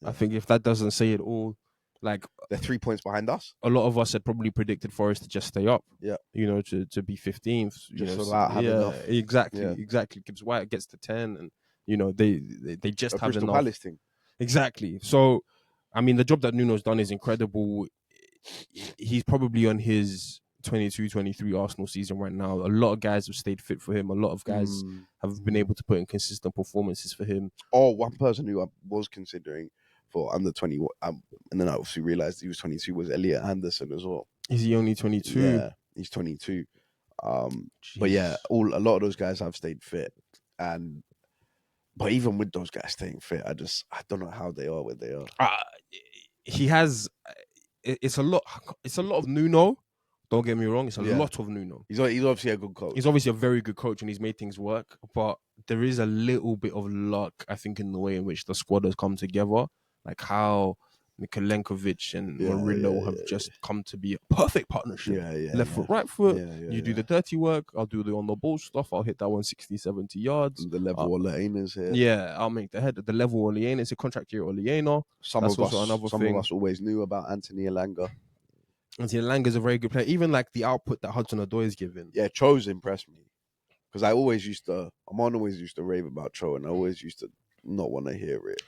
I think if that doesn't say it all, Like They're 3 points behind us. a lot of us had probably predicted Forest to just stay up. Yeah. You know, to be 15th. Just about have enough. Exactly. Yeah. Exactly. Gibbs White gets to 10, and you know they just A have Crystal enough. Palace thing. Exactly. So, I mean, the job that Nuno's done is incredible. He's probably on his 22-23 Arsenal season right now. A lot of guys have stayed fit for him. A lot of guys have been able to put in consistent performances for him. Oh, one person who I was considering for under 21, and then I obviously realized he was 22, was Elliot Anderson as well. Is he only 22? Yeah, he's 22. But yeah, a lot of those guys have stayed fit, but even with those guys staying fit, I don't know how they are where they are. He has. It's a lot. It's a lot of Nuno. Don't get me wrong. It's a lot of Nuno. He's obviously a good coach. He's obviously a very good coach, and he's made things work. But there is a little bit of luck, I think, in the way in which the squad has come together. Like how Mikalenkovic and Murillo have just come to be a perfect partnership. Left foot, right foot. You do the dirty work. I'll do the on the ball stuff. I'll hit that one 60, 70 yards. The level Olena's here. Yeah, I'll make the head. The level Oleana is a contract year Oleana. Some of us always knew about Anthony Elanga. Anthony Elanga is a very good player. Even like the output that Hudson-Odoi is giving. Yeah, Cho's impressed me. Because Amon always used to rave about Cho, and I always used to not want to hear it.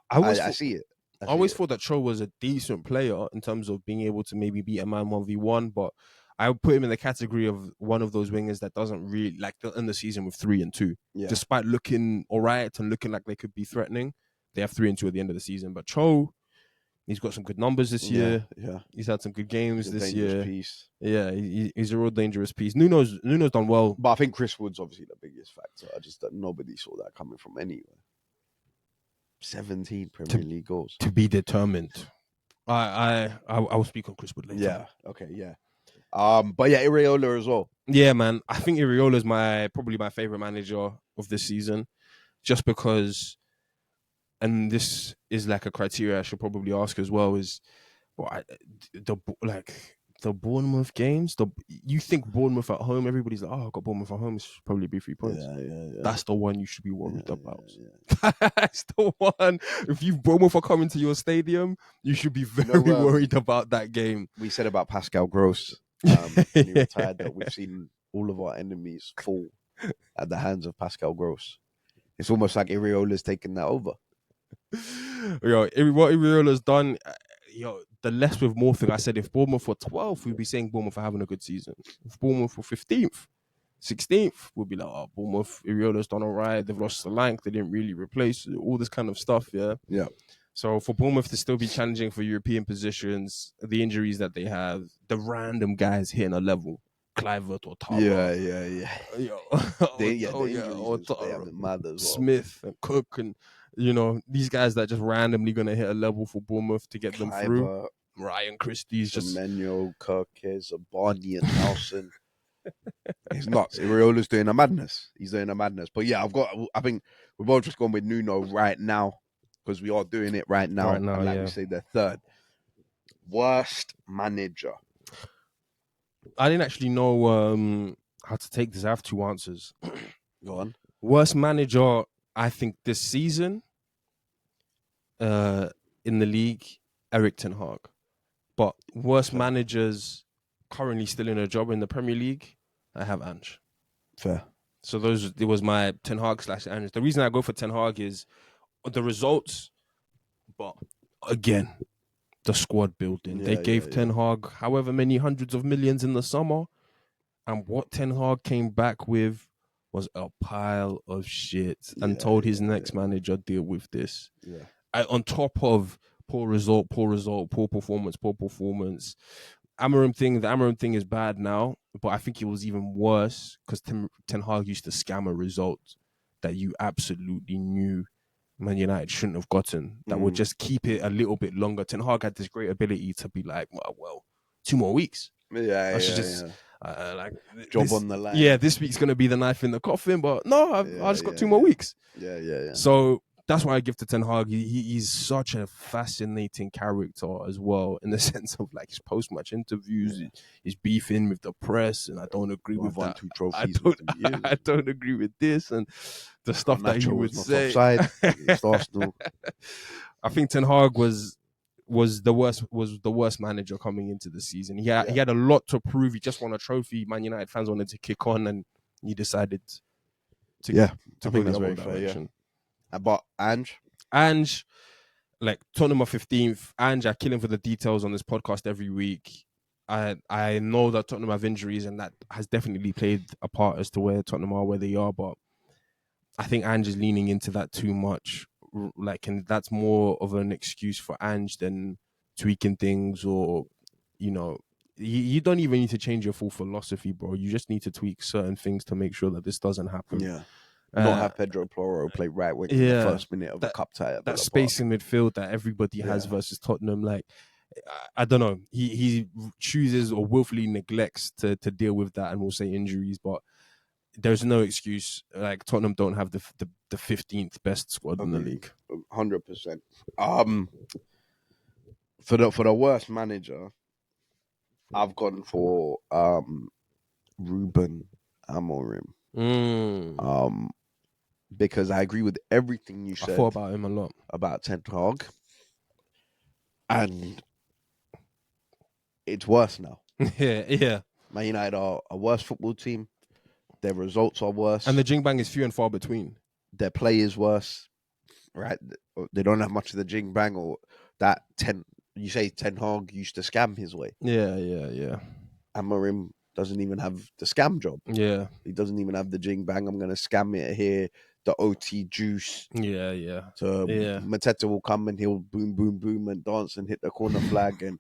I see it. I always thought that Cho was a decent player in terms of being able to maybe beat a man 1v1, but I would put him in the category of one of those wingers that doesn't really like in the season with 3 and 2. Yeah. Despite looking all right and looking like they could be threatening, they have 3 and 2 at the end of the season. But Cho, he's got some good numbers this year. Yeah. He's had some good games this year. Piece. Yeah, he's a real dangerous piece. Nuno's done well. But I think Chris Wood's obviously the biggest factor. Nobody saw that coming from anywhere. 17 Premier League goals. To be determined. I will speak on Chris Wood later. Yeah. Okay. Yeah. But yeah, Iraola as well. Yeah, man. I think Iraola is probably my favorite manager of this season, just because. And this is like a criteria I should probably ask as well. Is the Bournemouth games. You think Bournemouth at home? Everybody's like, "Oh, I got Bournemouth at home. It should probably be 3 points." Yeah. That's the one you should be worried about. Yeah. That's the one. If Bournemouth are coming to your stadium, you should be very worried about that game. We said about Pascal Gross when he retired that we've seen all of our enemies fall at the hands of Pascal Gross. It's almost like Iraola's taken that over. What Iraola's done. The less with more thing I said, if Bournemouth were 12th, we'd be saying Bournemouth are having a good season. If Bournemouth were 15th, 16th, we'd be like, oh, Bournemouth, Iraola's done all right. They've lost the length. They didn't really replace all this kind of stuff. Yeah. So for Bournemouth to still be challenging for European positions, the injuries that they have, the random guys hitting a level, Kluivert or Tara. They have mad as well. Smith and Cook and these guys that just randomly going to hit a level for Bournemouth to get them through. Ryan Christie's just... Emmanuel, Kirk, Barney and Nelson. He's nuts. Iraola's doing a madness. He's doing a madness. But yeah, I think we've all just gone with Nuno right now because we are doing it right now. And like we say, the third. Worst manager. I didn't actually know how to take this. I have 2 answers. Go on. Worst manager, I think this season in the league, Erik ten Hag. But worst managers currently still in a job in the Premier League, I have Ange. Fair. So it was my Ten Hag / Ange. The reason I go for Ten Hag is the results, but again, the squad building. They gave Ten Hag however many hundreds of millions in the summer, and what Ten Hag came back with was a pile of shit and told his next manager, deal with this. On top of poor result, poor performance. The Amorim thing is bad now, but I think it was even worse because Ten Hag used to scam a result that you absolutely knew Man United shouldn't have gotten, that would just keep it a little bit longer. Ten Hag had this great ability to be like, well 2 more weeks. Job on the line. Yeah, this week's going to be the knife in the coffin, but no, I just got 2 more weeks. Yeah. So that's why I give to Ten Hag. He's such a fascinating character as well, in the sense of like his post-match interviews, his beefing with the press, and I don't agree with that. 2 trophies. I don't agree with this and the stuff that he would say. Offside against Arsenal. I think Ten Hag was was the worst manager coming into the season. He Yeah. had a lot to prove. He just won a trophy. Man United fans wanted to kick on, and he decided to I go think the that's wrong very fair, yeah. direction. But Ange, Like Tottenham are 15th. Ange, I kill him for the details on this podcast every week. I know that Tottenham have injuries, and that has definitely played a part as to where Tottenham are where they are. But I think Ange is leaning into that too much. Like, and that's more of an excuse for Ange than tweaking things, or you don't even need to change your full philosophy, bro. You just need to tweak certain things to make sure that this doesn't happen. yeah. Not have Pedro Porro play right wing in the first minute of a cup tie at that Villa space Park. in midfield that everybody has versus Tottenham. Like, I don't know. He chooses or willfully neglects to deal with that, and we'll say injuries, but there's no excuse. Like, Tottenham don't have the 15th best squad in the league. 100%. For the worst manager, I've gone for Ruben Amorim. Because I agree with everything you said. I thought about him a lot. About Ten Hag. And it's worse now. Yeah. Man United are a worse football team. Their results are worse. And the Jingbang is few and far between. Their play is worse. Right? They don't have much of the Jingbang, or that you say Ten Hag used to scam his way. Yeah. Amorim doesn't even have the scam job. Yeah. He doesn't even have the Jingbang. I'm going to scam it here. The OT juice. Yeah. So Mateta will come and he'll boom, boom, boom and dance and hit the corner flag and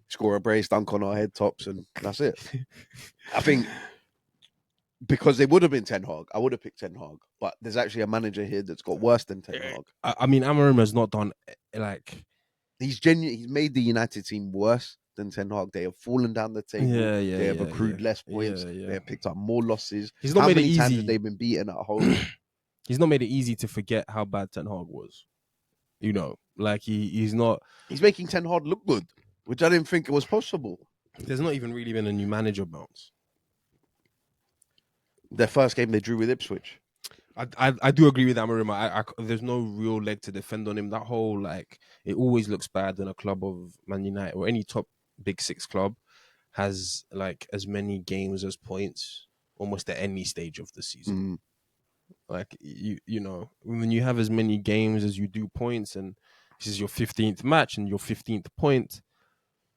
score a brace dunk on our head tops, and that's it. I think because they would have been Ten Hag, I would have picked Ten Hag. But there's actually a manager here that's got worse than Ten Hag. I mean, Amorim has not done like he's made the United team worse than Ten Hag. They have fallen down the table. They have accrued less points. They have picked up more losses. He's not How made it many times easy. have they been beaten at home? He's not made it easy to forget how bad Ten Hag was. Like he's not. He's making Ten Hag look good, which I didn't think it was possible. There's not even really been a new manager bounce. Their first game they drew with Ipswich. I do agree with Amorim. There's no real leg to defend on him. That whole, like, it always looks bad when a club of Man United or any top Big Six club has like as many games as points almost at any stage of the season. Like when you have as many games as you do points, and this is your 15th match and your 15th point,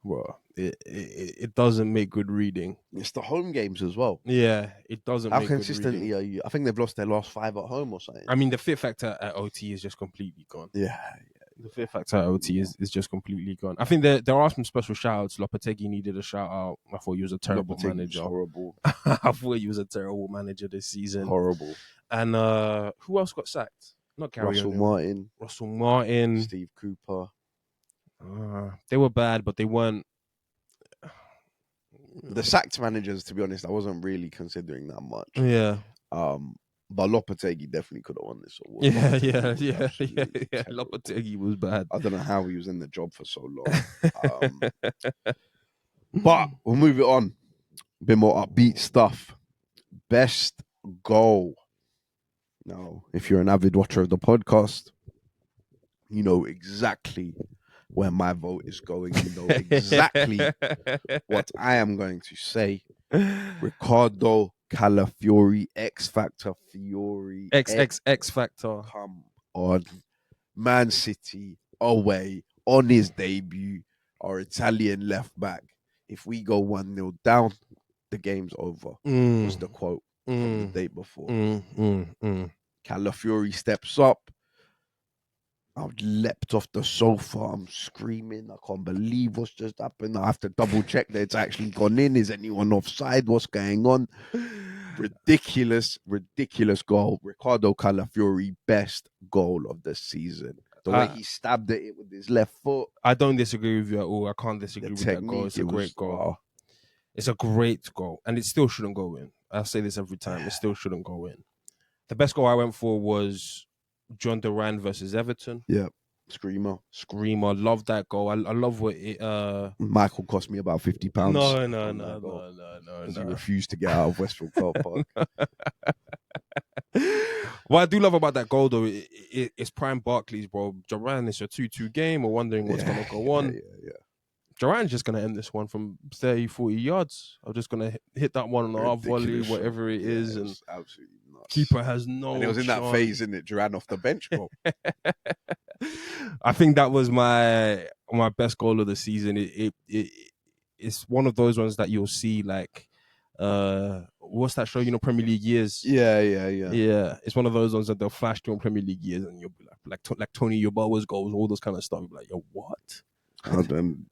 well, it doesn't make good reading. It's the home games as well. Yeah, it doesn't. How consistently are you? I think they've lost their last 5 at home or something. I mean, the fear factor at OT is just completely gone. Yeah. The fear factor at OT is just completely gone. I think there are some special shout-outs. Lopetegui needed a shout-out. I thought he was a terrible manager. Horrible. I thought he was a terrible manager this season. Horrible. And who else got sacked? Not Gary Russell Martin. Steve Cooper. They were bad, but they weren't. The sacked managers, to be honest, I wasn't really considering that much. Yeah. But Lopetegui definitely could have won this award. Yeah. Lopetegui was bad. I don't know how he was in the job for so long. But we'll move it on. A bit more upbeat stuff. Best goal. Now, if you're an avid watcher of the podcast, you know exactly where my vote is going. You know exactly what I am going to say. Ricardo Calafiori, X Factor Fiori. X Factor. Come on. Man City away on his debut. Our Italian left back. If we go 1-0 down, the game's over. Was the quote from the day before. Calafiori steps up. I've leapt off the sofa. I'm screaming. I can't believe what's just happened. I have to double check that it's actually gone in. Is anyone offside? What's going on? Ridiculous goal. Ricardo Calafiori, best goal of the season. The way he stabbed at it with his left foot. I don't disagree with you at all. I can't disagree with that goal. It's a great goal. It's a great goal. And it still shouldn't go in. I say this every time. It still shouldn't go in. The best goal I went for was John Duran versus Everton. Yeah. Screamer. Love that goal. I love what it... Michael cost me about £50. No. He refused to get out of Westfield Car Park. What I do love about that goal, though, it's prime Barclays, bro. Duran, it's a 2-2 game. We're wondering what's going to go on. Yeah. Duran's just going to end this one from 30, 40 yards. I'm just going to hit that one on the half volley, Ridiculous whatever shot. it is. And It's absolutely nuts. keeper has no And it was in that phase, isn't it? Duran off the bench, bro. I think that was my best goal of the season. It's one of those ones that you'll see like what's that show? You know, Premier League Years. Yeah. It's one of those ones that they'll flash to on Premier League Years, and you'll be like Tony Yeboah's goals, all those kind of stuff. You'll be like, yo, what?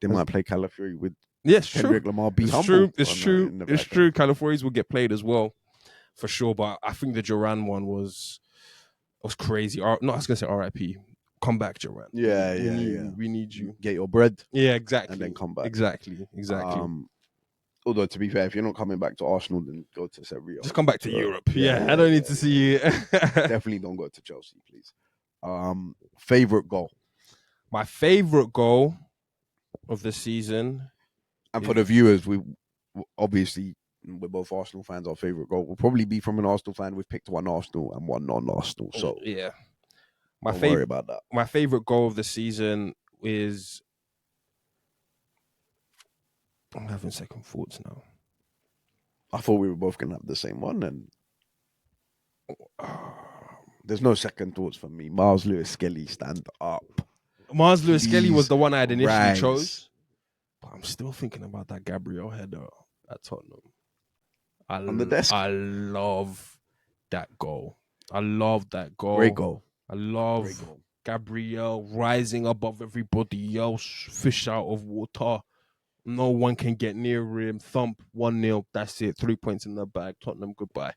They might play Calafiori with Yes, Kendrick Lamar. Be it's humble. true. It's true. It's true. Calafiori's will get played as well, for sure. But I think the Duran one was crazy. No, I was gonna say R.I.P. Come back, Duran. Yeah. We need you. Get your bread. Yeah, exactly. And then come back. Exactly. Although, to be fair, if you're not coming back to Arsenal, then go to Sevilla. Just come back to Europe. Yeah, I don't need to see you. Definitely don't go to Chelsea, please. Favorite goal? My favorite goal of the season. And for the viewers, we're both Arsenal fans. Our favorite goal will probably be from an Arsenal fan. We've picked one Arsenal and one non-Arsenal. So yeah, don't worry about that. My favorite goal of the season is. I'm having second thoughts now. I thought we were both going to have the same one, and there's no second thoughts for me. Miles Lewis-Skelly, stand up. Miles Lewis-Skelly was the one I had initially rise. chose, but I'm still thinking about that Gabriel header at Tottenham. On the desk? I love that goal. Great goal. I love Great goal. Gabriel rising above everybody else, fish out of water. No one can get near him. Thump 1-0. That's it. 3 points in the bag. Tottenham, goodbye.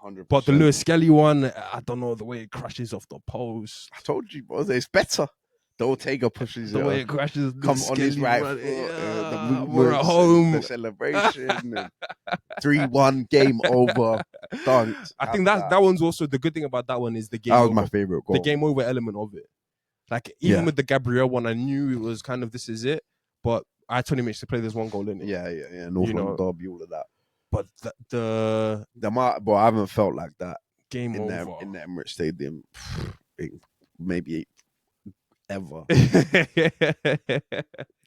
100%. But the Lewis-Skelly one, I don't know the way it crashes off the post. I told you, bro, it's better. The Ortega pushes The it way up. it crashes. Come on his right foot. The movements, we're at home. The celebration. 3-1, game over. Dunked. I think that one's also the good thing about that one is the game. That was over. my favorite goal. The game over element of it. Like even with the Gabriel one, I knew it was kind of this is it, but I had 20 minutes to play. There's one goal in it. Yeah. North London derby, all of that. But But I haven't felt like that game in over in the Emirates Stadium. Maybe ever.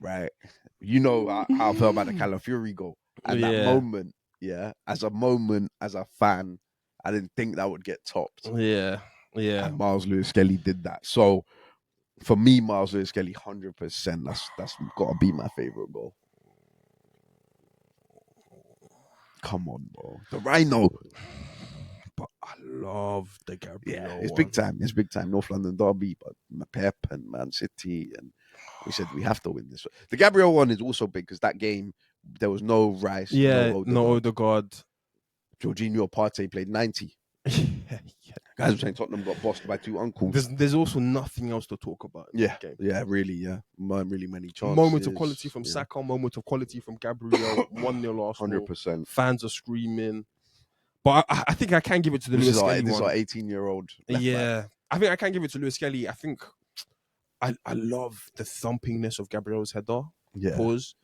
Right. You know how I felt about the Calafiori goal. And that moment, as a fan, I didn't think that would get topped. Yeah. And Miles Lewis-Skelly did that. So for me, Miles Lewis-Skelly, 100%. That's got to be my favorite goal. Come on, bro. The Rhino. But I love the Gabriel. Yeah, it's big time. It's big time. North London derby, but Pep and Man City, and we said we have to win this. The Gabriel one is also big because that game there was no Rice, no Odegaard. Jorginho Partey played 90. Guys were saying Tottenham got bossed by two uncles. There's also nothing else to talk about. In that game. Really many chances. Moment of quality from Saka, moment of quality from Gabriel. 1-0 Arsenal. 100%. Fans are screaming. But I think I can give it to the Lewis-Skelly one. This is our 18-year-old. Yeah. I think I can give it to Lewis-Skelly. I think I love the thumpingness of Gabriel's header. Yeah. Pause.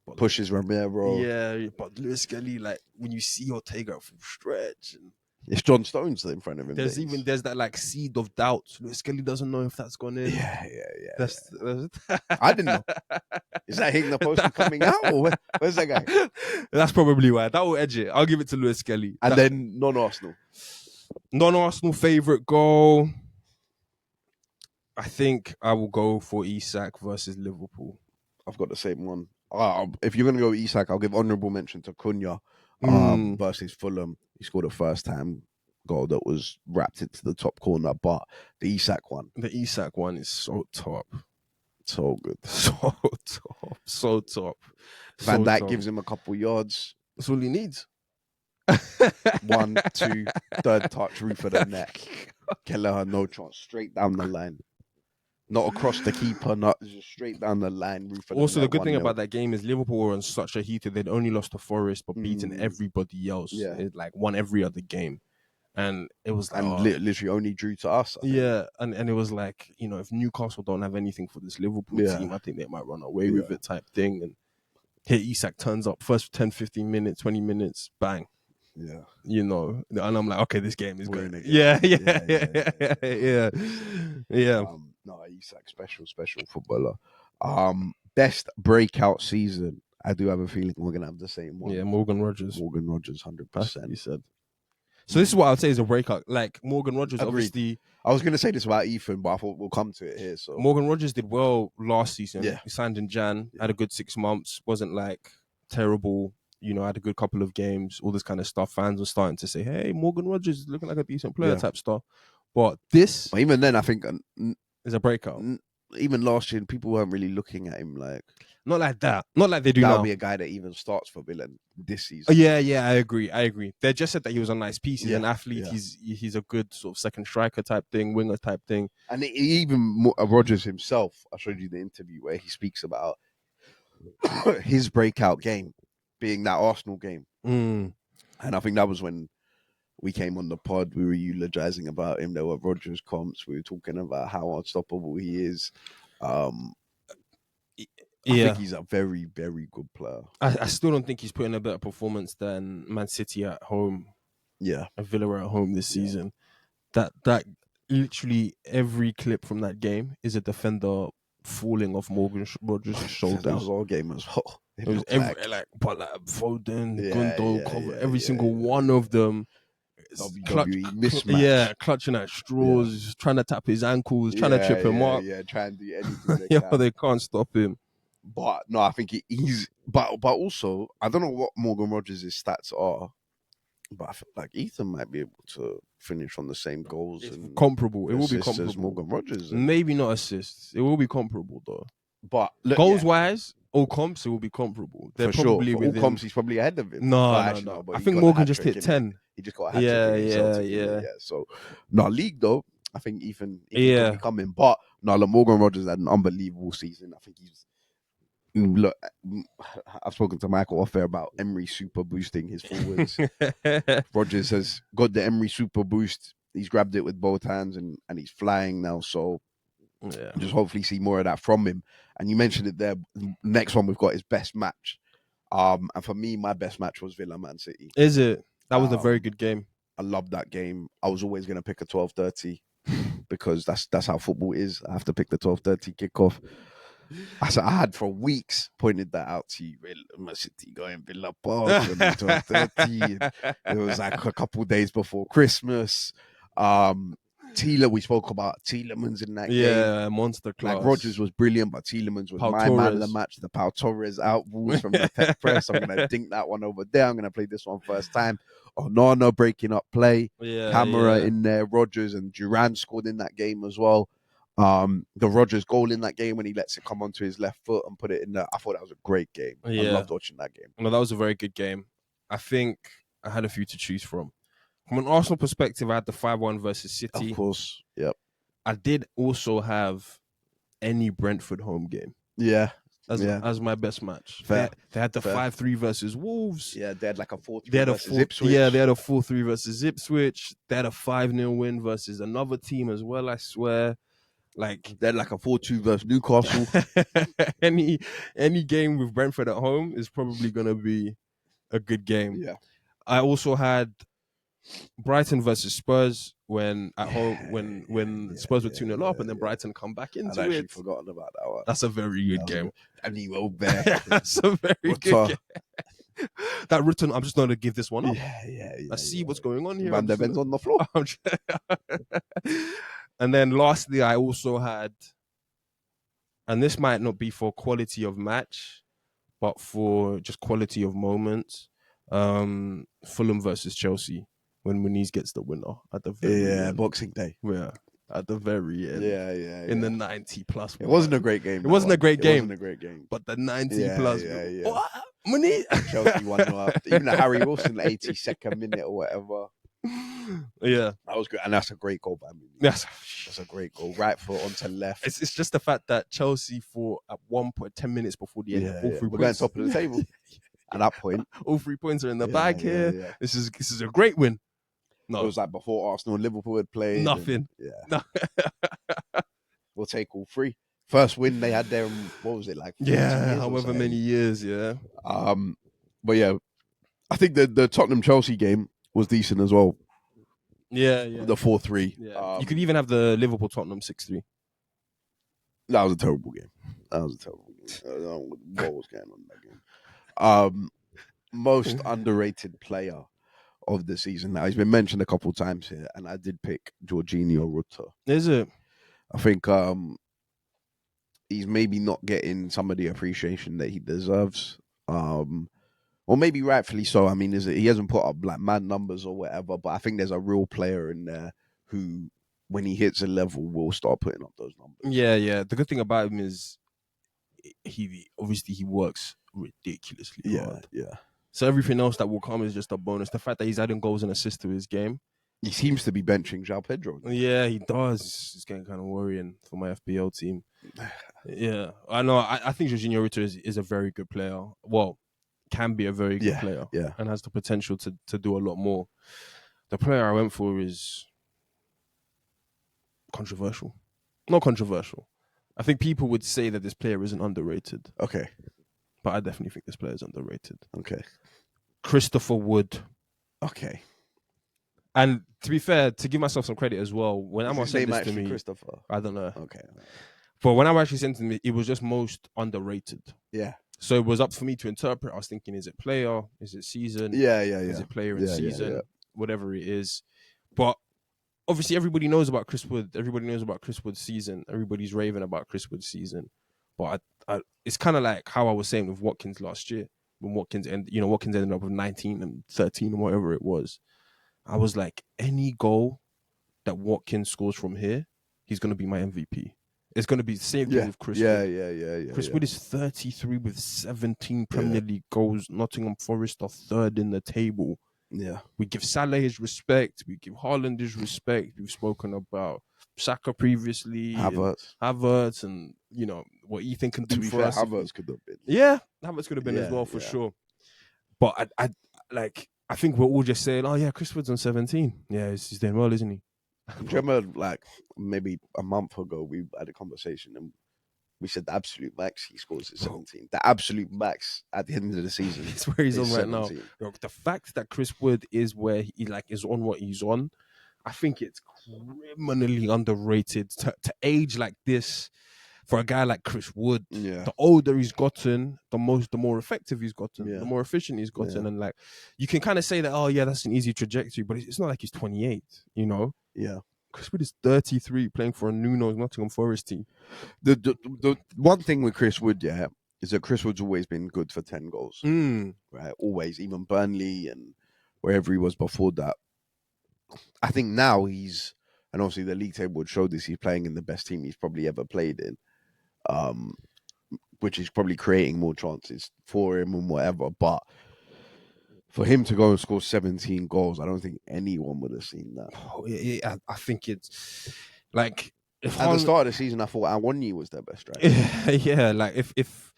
But pushes Romero. Yeah, but Lewis-Skelly, like when you see Ortega at full stretch, and it's John Stones in front of him. There's that like seed of doubt. Lewis-Skelly doesn't know if that's gone in. Yeah. That's I didn't know. Is that hitting the post and coming out, or where's that guy? That's probably why. That will edge it. I'll give it to Lewis-Skelly. And then non-Arsenal favorite goal. I think I will go for Isak versus Liverpool. I've got the same one. If you're going to go Isak, I'll give honourable mention to Cunha versus Fulham. He scored a first-time goal that was wrapped into the top corner, but the Isak one is so top. So good. So top. Van Dijk gives him a couple yards. That's all he needs. 1, 2, third touch, roof of the net. Kelleher, no chance. Straight down the line. Not across the keeper, not just straight down the line. Also, the good thing about that game is Liverpool were on such a heater. They'd only lost to Forest, but beaten everybody else. Yeah. It won every other game. And it was like... literally only drew to us. Yeah, and it was like, if Newcastle don't have anything for this Liverpool team, I think they might run away with it type thing. And here Isak turns up, first 10, 15 minutes, 20 minutes, bang. Yeah. you know, and I'm like, okay, this game is We're good. in a game. Yeah. No, Isak, special footballer. Best breakout season. I do have a feeling we're gonna have the same one. Yeah, Morgan Rogers. Morgan Rogers, Has to 100%. be said. So this is what I would say is a breakout. Like Morgan Rogers, Agreed. obviously, I was gonna say this about Ethan, but I thought we'll come to it here. So Morgan Rogers did well last season. Yeah. He signed in Jan, Yeah. had a good 6 months, wasn't like terrible. You know, had a good couple of games, all this kind of stuff. Fans were starting to say, "Hey, Morgan Rogers is looking like a decent player," Yeah. type stuff. But this But even then, I think is a breakout. even last year, people weren't really looking at him like Not like that. Not like they do that'll now. be a guy that even starts for Villa this season. Yeah, I agree. They just said that he was a nice piece. He's an Yeah, athlete. yeah. He's a good sort of second striker type thing, winger type thing. And even Rogers himself, I showed you the interview where he speaks about his breakout game being that Arsenal game. Mm. And I think that was when we came on the pod. We were eulogizing about him. There were Rogers comps. We were talking about how unstoppable he is. I think he's a very, very good player. I still don't think he's putting a better performance than Man City at home. Yeah, and Villa at home this season. That literally every clip from that game is a defender falling off Morgan Rogers' shoulders. That was our game as well. It was Foden, Gundo, cover every single yeah. one of them. WWE mismatch. Clutching at straws, trying to tap his ankles, trying to trip him up. Yeah, trying to do anything they can. They can't stop him. But no, I think he's. But also, I don't know what Morgan Rogers' stats are, but I feel like Ethan might be able to finish on the same goals and comparable. It will be assists as comparable. Morgan Rogers. Maybe not assists. It will be comparable though. But look, goals wise, all comps it will be comparable. They're for probably sure. For all comps, he's probably ahead of him. No. But I think Morgan just hit 10. He just got a hat trick. Yeah. So, no, league though, I think Ethan could be coming. But no, look, Morgan Rogers had an unbelievable season. I think he's. Look, I've spoken to Michael off air about Emery super boosting his forwards. Rogers has got the Emery super boost. He's grabbed it with both hands and he's flying now. So just hopefully see more of that from him. And you mentioned it there. Next one we've got is best match. And for me, my best match was Villa Man City. Is it? That was a very good game. I loved that game. I was always going to pick a 12:30 because that's how football is. I have to pick the 12:30 kickoff. I had for weeks pointed that out to you. Man City going Villa Park on the 12:30. It was like a couple of days before Christmas. We spoke about Tielemans in that game. Yeah, monster class. Like Rogers was brilliant, but Tielemans was my man of the match. The Pau Torres out balls from the tech press. I'm going to dink that one over there. I'm going to play this one first time. Onana breaking up play. Camera in there. Rogers and Duran scored in that game as well. The Rogers goal in that game when he lets it come onto his left foot and put it in there. I thought that was a great game. I loved watching that game. No, that was a very good game. I think I had a few to choose from. From an Arsenal perspective, I had the 5-1 versus City. Of course, yep. I did also have any Brentford home game. Yeah. As my best match. They had the 5-3 versus Wolves. Yeah, they had like a 4-3 versus Ipswich. Yeah, they had a 4-3 versus Ipswich. They had a 5-0 win versus another team as well, I swear. Like they had like a 4-2 versus Newcastle. any game with Brentford at home is probably gonna be a good game. Yeah. I also had Brighton versus Spurs when at home when Spurs were 2-0 up and then Brighton come back into it. I'd actually forgotten about that one. That's a very good game. And you were there. That's a very good game. That written, I'm just going to give this one up. Yeah. I see what's going on here. Van der Ven's on the floor. And then lastly, I also had, and this might not be for quality of match, but for just quality of moments, Fulham versus Chelsea. When Muniz gets the winner at the very end. Boxing Day. Yeah, at the very end. Yeah. In the 90+. It wasn't a great game. It wasn't a great game. But the 90+. Yeah. What? Muniz? Chelsea won up. Even the Harry Wilson 82nd minute or whatever. Yeah. That was good. And that's a great goal by Muniz. That's a great goal. Right foot onto left. It's just the fact that Chelsea for at 1 point 10 minutes before the end, all 3 points. We're going top of the table. At that point. All 3 points are in the bag here. Yeah. This is a great win. No. It was like before Arsenal and Liverpool had played. Nothing. We'll take all 3. First win they had there in, what was it, like 40 years however many years, yeah. But yeah, I think the Tottenham Chelsea game was decent as well. Yeah, The 4-3. Yeah. You could even have the Liverpool Tottenham 6-3. That was a terrible game. I don't know what was going on in that game. Most underrated player of the season. Now, he's been mentioned a couple of times here, and I did pick Jorginho Rutter. Is it? I think he's maybe not getting some of the appreciation that he deserves. Or maybe rightfully so. I mean, he hasn't put up like mad numbers or whatever, but I think there's a real player in there who, when he hits a level, will start putting up those numbers. Yeah. The good thing about him is he works ridiculously hard. Yeah. So everything else that will come is just a bonus. The fact that he's adding goals and assists to his game. He seems to be benching João Pedro. Yeah, he does. It's getting kind of worrying for my FPL team. Yeah, I know. I think Jorginho Rutter is a very good player. Well, can be a very good player. Yeah. And has the potential to do a lot more. The player I went for is controversial. Not controversial. I think people would say that this player isn't underrated. Okay. But I definitely think this player is underrated. Okay. Christopher Wood. Okay. And to be fair, to give myself some credit as well, when Amar sent this to me, Christopher? I don't know. Okay. But when Amar actually sent it to me, it was just most underrated. Yeah. So it was up for me to interpret. I was thinking, is it player? Is it season? Yeah. Is it player and season? Whatever it is. But obviously, everybody knows about Chris Wood. Everybody knows about Chris Wood's season. Everybody's raving about Chris Wood's season. But it's kind of like how I was saying with Watkins last year. When Watkins ended up with 19 and 13 and whatever it was. I was like, any goal that Watkins scores from here, he's going to be my MVP. It's going to be the same thing with Chris Wood. Yeah. Chris Wood is 33 with 17 Premier League goals. Nottingham Forest are third in the table. Yeah. We give Salah his respect. We give Haaland his respect. We've spoken about Saka previously. Havertz and, what Ethan can do for us. Havertz could have been. Yeah, Havertz could have been as well, for sure. But I think we're all just saying, oh yeah, Chris Wood's on 17. Yeah, he's doing well, isn't he? Do you remember, like, maybe a month ago, we had a conversation and we said the absolute max he scores is 17. The absolute max at the end of the season. It's where he's on right 17. now. Look, the fact that Chris Wood is where he is on what he's on, I think it's criminally underrated to age like this. For a guy like Chris Wood, the older he's gotten, the more effective he's gotten, the more efficient he's gotten. And like, you can kind of say that, oh yeah, that's an easy trajectory, but it's not like he's 28, Yeah. Chris Wood is 33 playing for a Nuno's Nottingham Forest team. The one thing with Chris Wood, is that Chris Wood's always been good for 10 goals. Right? Always, even Burnley and wherever he was before that. I think now and obviously the league table would show this, he's playing in the best team he's probably ever played in. Which is probably creating more chances for him and whatever. But for him to go and score 17 goals, I don't think anyone would have seen that. I think it's like at the start of the season, I thought Awoniyi was their best striker. Yeah, like if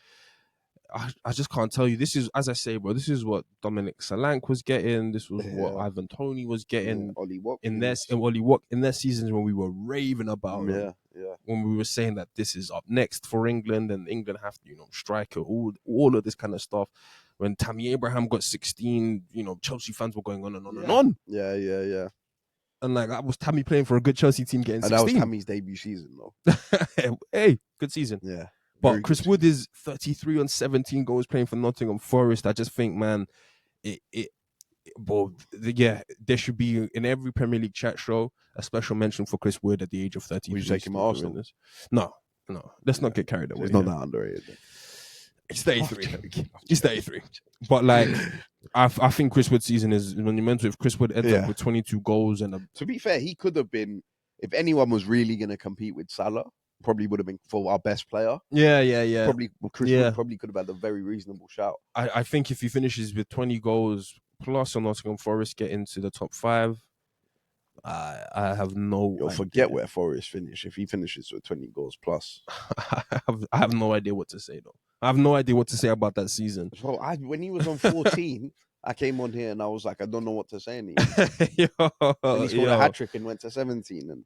I just can't tell you. This is, as I say, bro. This is what Dominic Solanke was getting. This was what Ivan Toney was getting in their seasons when we were raving about him. When we were saying that this is up next for England and England have to, striker, all of this kind of stuff. When Tammy Abraham got 16, Chelsea fans were going on and on and on. Yeah. And like, that was Tammy playing for a good Chelsea team getting 16. And that was Tammy's debut season, though. Hey, good season. Yeah. But Chris Wood is 33 on 17 goals playing for Nottingham Forest. I just think, man, there should be in every Premier League chat show a special mention for Chris Wood at the age of 33. Would you take him at Arsenal? No. Let's not get carried away. It's not that underrated. It's 33. He's 33. But like, I think Chris Wood's season is monumental. If Chris Wood ends up with 22 goals and to be fair, he could have been, if anyone was really going to compete with Salah, probably would have been for our best player. Yeah. Chris Wood probably could have had a very reasonable shout. I think if he finishes with 20 goals plus on Nottingham Forest get into the top 5, I have no idea. Forget where Forest finish. If he finishes with 20 goals plus. I have no idea what to say, though. I have no idea what to say about that season. So when he was on 14... I came on here and I was like, I don't know what to say anymore. And he scored a hat-trick and went to 17.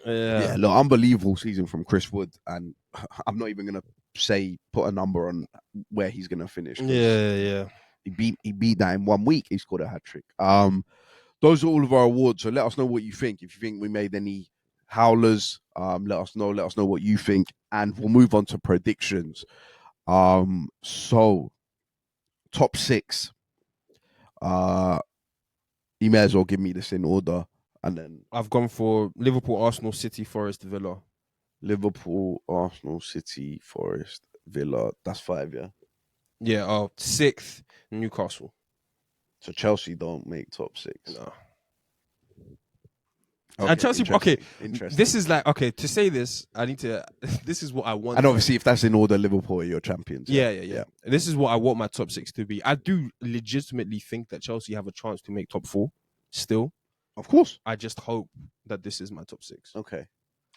And look, unbelievable season from Chris Wood. And I'm not even going to put a number on where he's going to finish. Yeah. He beat that in 1 week. He scored a hat trick. Those are all of our awards. So let us know what you think. If you think we made any howlers, let us know. Let us know what you think, and we'll move on to predictions. So top 6. You may as well give me this in order, and then I've gone for Liverpool, Arsenal, City, Forest, Villa. Liverpool, Arsenal, City, Forest, Villa. That's 5, yeah. Yeah. 6th, Newcastle. So Chelsea don't make top 6. No. Okay, And Chelsea. Okay. Interesting. This is like, okay, to say this, I need to. This is what I want. And obviously, if that's in order, Liverpool are your champions. Yeah. This is what I want my top 6 to be. I do legitimately think that Chelsea have a chance to make top 4. Still, Of course. I just hope that this is my top 6. Okay.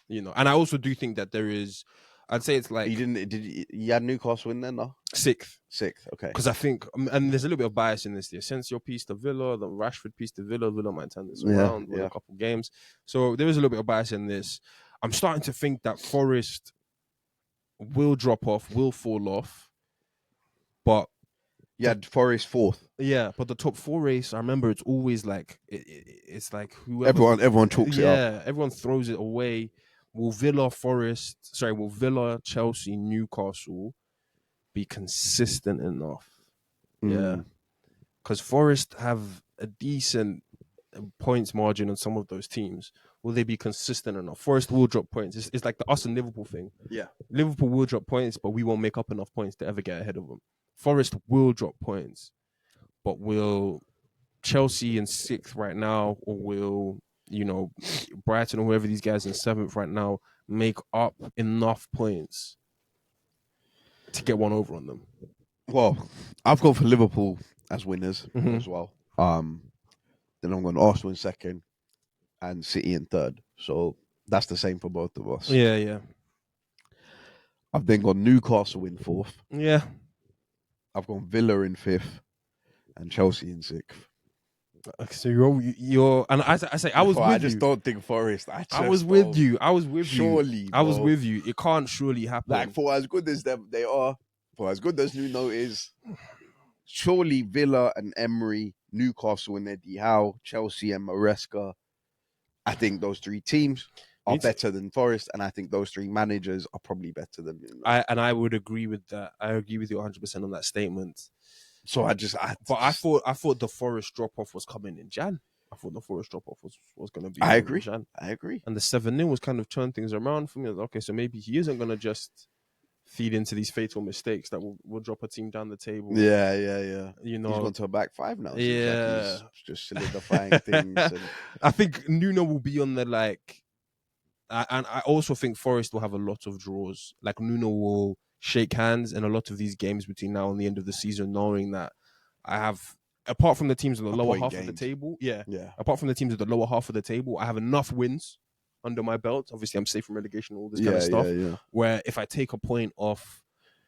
And I also do think that there is. I'd say it's like You had Newcastle in there, no? 6th. 6th, okay. Because I think, and there's a little bit of bias in this. The Asensio piece to Villa, the Rashford piece to Villa. Villa might turn this around with a couple games. So there is a little bit of bias in this. I'm starting to think that Forest will drop off, will fall off. But you had Forest 4th. Yeah, but the top 4 race, I remember it's always like, it's like whoever. Everyone chalks it up. Yeah, everyone throws it away. Will Villa, Chelsea, Newcastle be consistent enough? Yeah, because Forest have a decent points margin on some of those teams. Will they be consistent enough? Forest will drop points. It's like the us and Liverpool thing. Yeah, Liverpool will drop points, but we won't make up enough points to ever get ahead of them. Forest will drop points, but will Chelsea in 6th right now, or will Brighton or whoever these guys in 7th right now make up enough points to get one over on them? Well, I've gone for Liverpool as winners as well. Then I'm going Arsenal in 2nd and City in 3rd. So that's the same for both of us. Yeah. I've then got Newcastle in 4th. Yeah. I've gone Villa in 5th and Chelsea in 6th. So you're and I say I was with you. I just don't think Forest. I was with you. Surely, I was with you. It can't surely happen. Like, for as good as they are, for as good as Nuno is, surely Villa and Emery, Newcastle and Eddie Howe, Chelsea and Maresca, I think those 3 teams are better than Forest, and I think those 3 managers are probably better than Nuno. I would agree with that. I agree with you 100% on that statement. So I thought the Forest drop off was coming in Jan. I thought the Forest drop off was going to be. I agree. Jan. I agree. And the 7-0 was kind of turned things around for me. Okay, so maybe he isn't going to just feed into these fatal mistakes that will drop a team down the table. Yeah. He's gone to a back 5 now. Yeah, like he's just solidifying things. And I think Nuno will be on the like. And I also think Forest will have a lot of draws. Like Nuno will shake hands in a lot of these games between now and the end of the season, knowing that I have, apart from the teams on the lower half of the table, apart from the teams at the lower half of the table, I have enough wins under my belt. Obviously, I'm safe from relegation, all this kind of stuff. Where if I take a point off,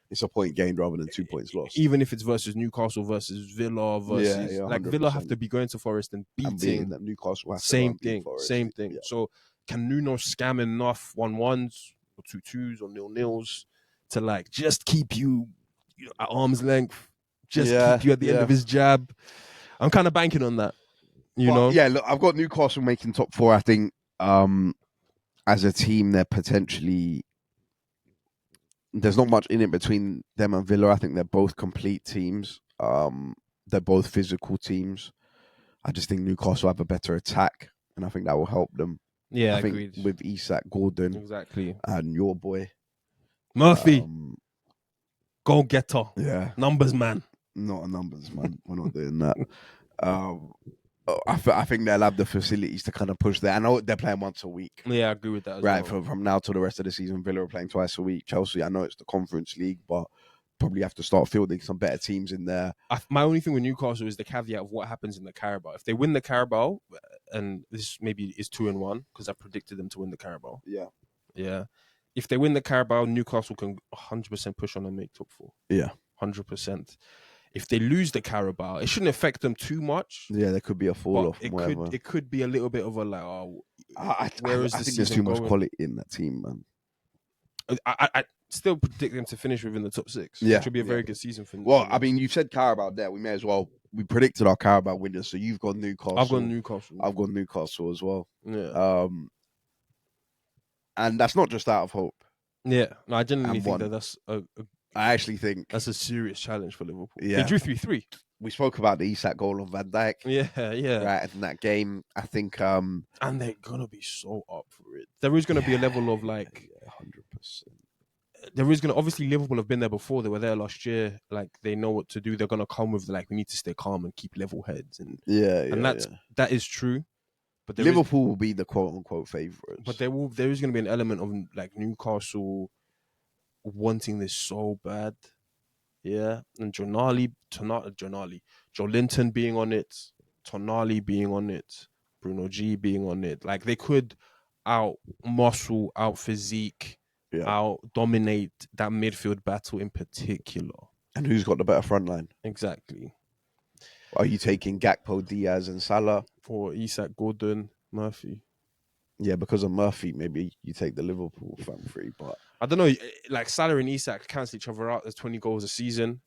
it's a point gained rather than 2 points lost. Even if it's versus Newcastle versus Villa versus like Villa have to be going to Forest and beating that Newcastle. Same thing. Yeah. So can Nuno scam enough 1-1s or 2-2s or 0-0s to like just keep you at arm's length, just keep you at the end of his jab? I'm kind of banking on that. Yeah, look, I've got Newcastle making top 4. I think as a team, they're potentially, there's not much in it between them and Villa. I think they're both complete teams. They're both physical teams. I just think Newcastle have a better attack, and I think that will help them. Yeah, I think agreed. with Isak, Gordon, exactly, and your boy Murphy, goal getter, numbers man. Not a numbers man. We're not doing that. I think they'll have the facilities to kind of push that. I know they're playing once a week. Yeah, I agree with that. From now to the rest of the season, Villa are playing twice a week. Chelsea, I know it's the Conference League, but probably have to start fielding some better teams in there. My only thing with Newcastle is the caveat of what happens in the Carabao. If they win the Carabao, and this maybe is 2-1 because I predicted them to win the Carabao. Yeah. If they win the Carabao, Newcastle can 100% push on and make top 4. Yeah, 100%. If they lose the Carabao, it shouldn't affect them too much. Yeah, there could be a fall off. It could be a little bit of a like, I think there's too much quality in that team, man. I still predict them to finish within the top 6. Yeah, Which would be a very yeah. good season for. Well, for I them. mean, you said Carabao there. We may as well. We predicted our Carabao winners, so you've got Newcastle. I've got Newcastle. I've got Newcastle as well. Yeah. And that's not just out of hope. Yeah. No, I genuinely And think one. that's I actually think that's a serious challenge for Liverpool. Yeah. They drew 3-3. we spoke about the Isak goal on Van Dijk. Yeah. Right in that game, I think. And they're gonna be so up for it. There is gonna be a level of like 100%. There is gonna obviously Liverpool have been there before. They were there last year. Like they know what to do. They're gonna come with like we need to stay calm and keep level heads, and that is true. But Liverpool will be the quote unquote favourites. But there is gonna be an element of like Newcastle wanting this so bad, yeah. And Joelinton being on it, Tonali being on it, Bruno G being on it. Like they could out muscle, out physique. Out dominate that midfield battle in particular. And who's got the better front line? Exactly. Are you taking Gakpo, Diaz, and Salah? Or Isak, Gordon, Murphy? Yeah, because of Murphy, maybe you take the Liverpool front three. But I don't know. Like Salah and Isak cancel each other out. There's 20 goals a season.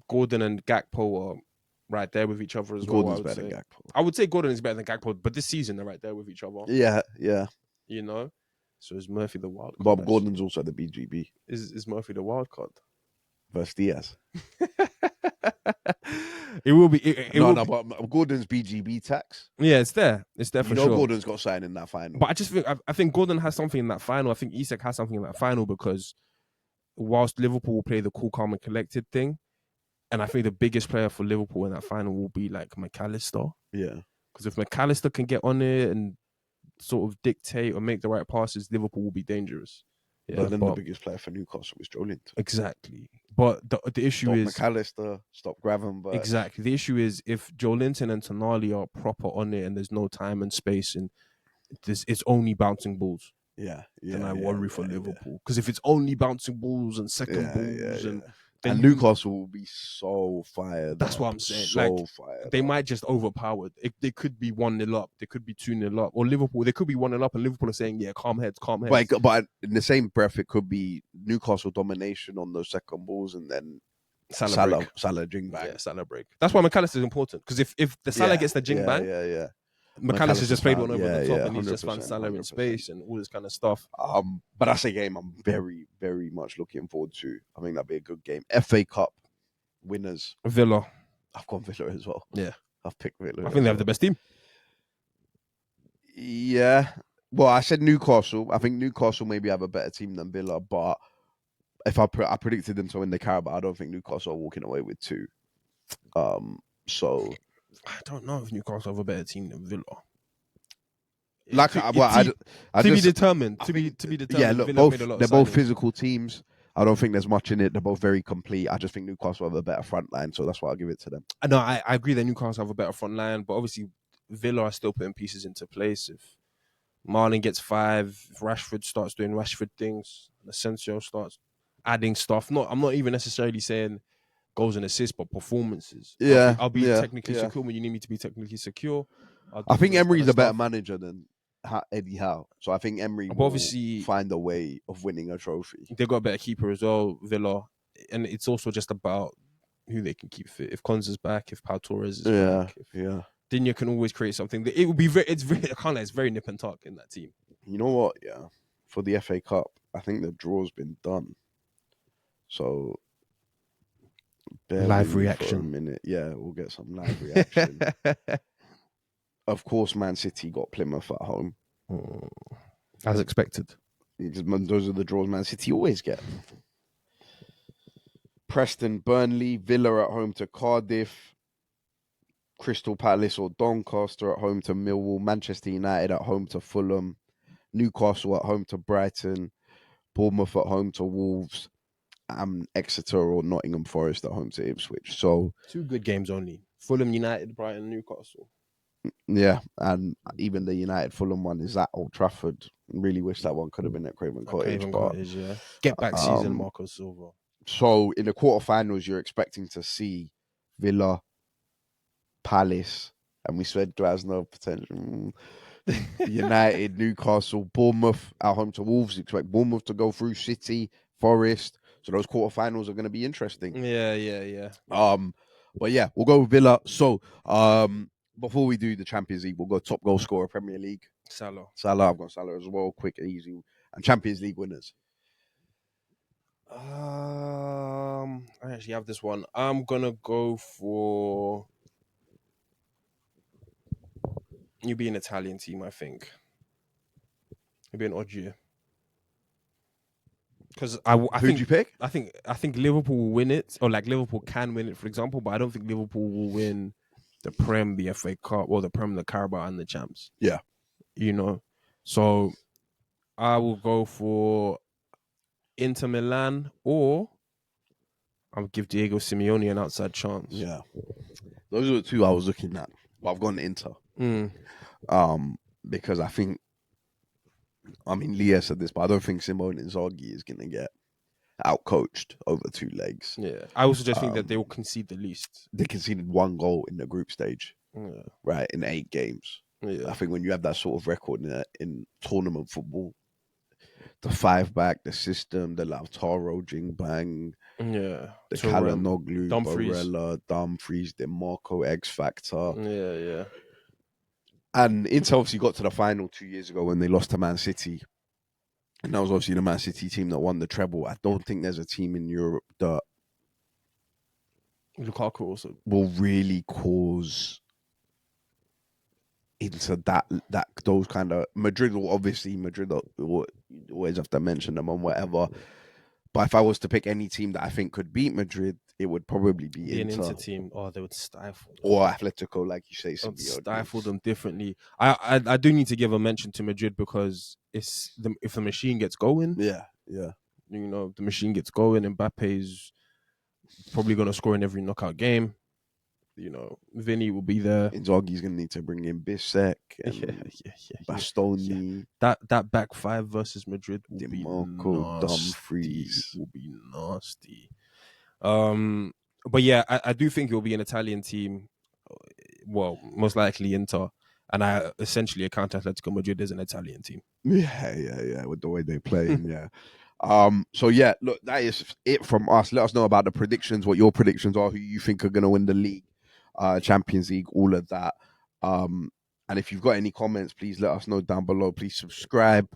Gordon and Gakpo are right there with each other as well. Gordon's better than Gakpo. I would say Gordon is better than Gakpo, but this season they're right there with each other. Yeah. You know? So is Murphy the wild card? Bob Gordon's also the BGB. Is Murphy the wild card? Versus Diaz. It will be. But Gordon's BGB tax. Yeah, it's there. It's there for sure. Gordon's got something in that final. But I just think I think Gordon has something in that final. I think Isak has something in that final because whilst Liverpool will play the cool, calm, and collected thing, and I think the biggest player for Liverpool in that final will be like McAllister. Yeah. Because if McAllister can get on it and sort of dictate or make the right passes, Liverpool will be dangerous. Yeah, but then the biggest player for Newcastle is Joelinton. Exactly. But the issue is McAllister, stop Gravenberch. Exactly. The issue is if Joelinton and Tonali are proper on it and there's no time and space and it's only bouncing balls. Then I worry for Liverpool. Because if it's only bouncing balls and second balls and Newcastle will be so fired. That's what I'm saying. So fired. They might just overpower. They could be 1-0 up. They could be 2-0 up. Or Liverpool, they could be 1-0 up and Liverpool are saying, yeah, calm heads. But in the same breath, it could be Newcastle domination on those second balls and then Salah jing bang. Yeah, Salah break. That's why McAllister is important. Because if the Salah gets the jing bang, McAllister just played one over the top and he's just found Salah in space and all this kind of stuff. But that's a game I'm very, very much looking forward to. I think that'll be a good game. FA Cup winners. Villa. I've gone Villa as well. Yeah. I've picked Villa. I think they have the best team. Yeah. Well, I said Newcastle. I think Newcastle maybe have a better team than Villa, but if I predicted them to win the Carabao, I don't think Newcastle are walking away with 2. So I don't know if Newcastle have a better team than Villa. To be determined. Yeah, look, they're both physical teams. I don't think there's much in it. They're both very complete. I just think Newcastle have a better front line, so that's why I'll give it to them. No, I agree that Newcastle have a better front line, but obviously Villa are still putting pieces into place. If Marlon gets 5, if Rashford starts doing Rashford things, Asensio starts adding stuff. I'm not even necessarily saying goals and assists, but performances. Yeah, I'll be technically secure when you need me to be technically secure. I think Emery's a better manager than Eddie Howe, so I think Emery will obviously find a way of winning a trophy. They've got a better keeper as well, Villa, and it's also just about who they can keep fit. If Konza's back, if Pau Torres is back, Digne can always create something. It would be it's very nip and tuck in that team. You know what? Yeah, for the FA Cup, I think the draw's been done. So live reaction. For a minute. Yeah, we'll get some live reaction. Of course, Man City got Plymouth at home. As expected. Those are the draws Man City always get. Preston, Burnley, Villa at home to Cardiff, Crystal Palace or Doncaster at home to Millwall, Manchester United at home to Fulham, Newcastle at home to Brighton, Bournemouth at home to Wolves, and Exeter or Nottingham Forest at home to Ipswich. So 2 good games only. Fulham, United, Brighton, Newcastle. Yeah, and even the United Fulham one is at Old Trafford. Really wish that one could have been at Craven Cottage. Get back season, Marco Silva. So in the quarterfinals, you're expecting to see Villa, Palace, and we said Glasgow potential. United, Newcastle, Bournemouth at home to Wolves. Expect Bournemouth to go through City, Forest. So those quarterfinals are going to be interesting. Yeah. But yeah, we'll go with Villa. So, before we do the Champions League, we'll go top goal scorer Premier League. Salah. I've got Salah as well. Quick and easy. And Champions League winners. I actually have this one. I'm gonna go for you be an Italian team. I think it'd be an odd year because I Who'd think you pick? I think Liverpool will win it, or like Liverpool can win it, for example. But I don't think Liverpool will win the Prem, the FA Cup, or the Prem, the Carabao, and the Champs. Yeah. You know, so I will go for Inter Milan, or I'll give Diego Simeone an outside chance. Yeah. Those are the two I was looking at. But I've gone Inter. Because I think, Leah said this, but I don't think Simone Inzaghi is going to get outcoached over two legs. Yeah. I also just think that they will concede the least. They conceded 1 goal in the group stage, right, in 8 games. Yeah. I think when you have that sort of record in tournament football, the 5-back, the system, the Lautaro, Jingbang, the Calhanoglu, Dumfries. Barella, Dumfries, the Marco X Factor. Yeah. And Inter obviously got to the final 2 years ago when they lost to Man City. And that was obviously the Man City team that won the treble. I don't think there's a team in Europe that Lukaku also will really cause into that those kind of Madrid will always have to mention them on whatever. But if I was to pick any team that I think could beat Madrid, it would probably be an Inter. Inter team. Oh, they would stifle them. Or Atletico, like you say. They would stifle them differently. I do need to give a mention to Madrid because if the machine gets going, yeah, the machine gets going. Mbappe's probably going to score in every knockout game. Vinny will be there. Inzaghi's going to need to bring in Bissek and Bastoni. That back 5 versus Madrid will Di be Marco, nasty. Dumfries. Will be nasty. But yeah, I do think it will be an Italian team. Well, most likely Inter, and I essentially account Atletico Madrid as an Italian team. Yeah, with the way they play, yeah. So yeah, look, that is it from us. Let us know about the predictions, what your predictions are, who you think are going to win the league, Champions League, all of that. And if you've got any comments, please let us know down below. Please subscribe.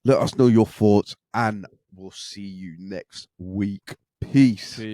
Let us know your thoughts, and we'll see you next week. Peace.